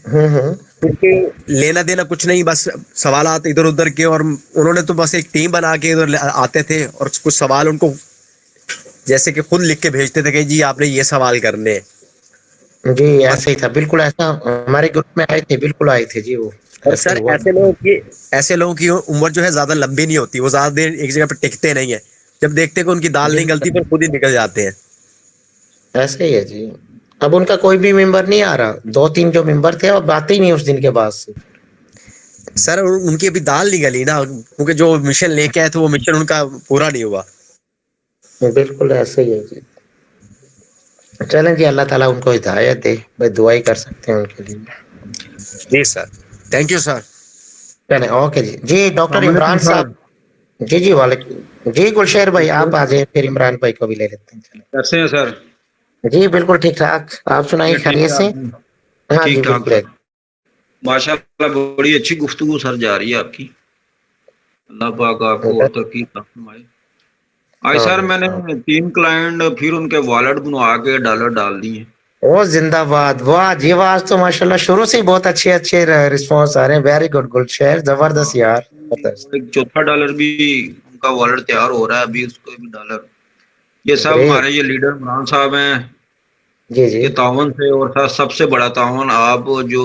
کیونکہ لینا دینا کچھ نہیں بس سوالات ادھر ادھر کے اور انہوں نے تو بس ایک ٹیم بنا کے ادھر آتے تھے اور کچھ سوال ان کو جیسے کہ خود لکھ کے بھیجتے تھے کہ جی آپ نے یہ سوال کرنے ہیں. جی ایسا ہی تھا بالکل ایسا ہمارے گروپ میں آئے تھے بالکل آئے تھے جی وہ اور ایسے سر ہوا. ایسے لوگوں کی عمر جو ہے زیادہ لمبی نہیں ہوتی وہ زیادہ دیر ایک جگہ پہ ٹکتے نہیں ہیں. جب دیکھتے ہیں کہ ان کی دال نہیں گلتی بالکل پھر خود ہی نکل جاتے ہیں. ایسے ہی ہے جی. اب ان کا کوئی بھی ممبر نہیں آ رہا. 2-3 جو ممبر تھے اب آتے ہی نہیں اس دن کے بعد سے. سر ان کی ابھی دال نہیں گلی نا کیونکہ جو مشن لے کے آئے تھے وہ مشن ان کا پورا نہیں ہوا. بالکل ایسے ہی ہے جی. چلیں جی اللہ تعالیٰ ان کو ہدایت دے. بھائی دعا ہی کر سکتے ہیں ان کے لیے. جی سر تھینک یو سر. چلیں اوکے جی. جی ڈاکٹر السلام علیکم عمران صاحب. سر. جی جی وعلیکم جی گلشیر بھائی آپ آ جائیں پھر عمران بھائی کو بھی لے لیتے ہیں. کیسے ہیں سر؟ جی بالکل ٹھیک ٹھاک. آپ سنائیے ٹھیک خیریت سے. ٹھاک ہاں جی ٹھیک ٹھاک بالکل. ماشاء اللہ بڑی اچھی گفتگو سر جا رہی ہے آپ کی. اللہ پاک آپ کو اور ترقی عطا فرمائے. آج سر میں نے 3 کلائنٹ پھر ان کے والٹ بنوا کے ڈالر ڈال دیے. او زندہ باد. واہ جی واہ تو ماشاء اللہ شروع سے ہی بہت اچھے رسپانس آ رہے ہیں. ویری گڈ گلشیر زبردست یار. ایک چوتھا ڈالر بھی ان کا والٹ تیار ہو رہا ہے ابھی اس کو بھی ڈالر. یہ سب گریٹ. ہمارے یہ لیڈر عمران صاحب ہیں جی جی کے تعاون سے اور سب سے بڑا تعاون آپ جو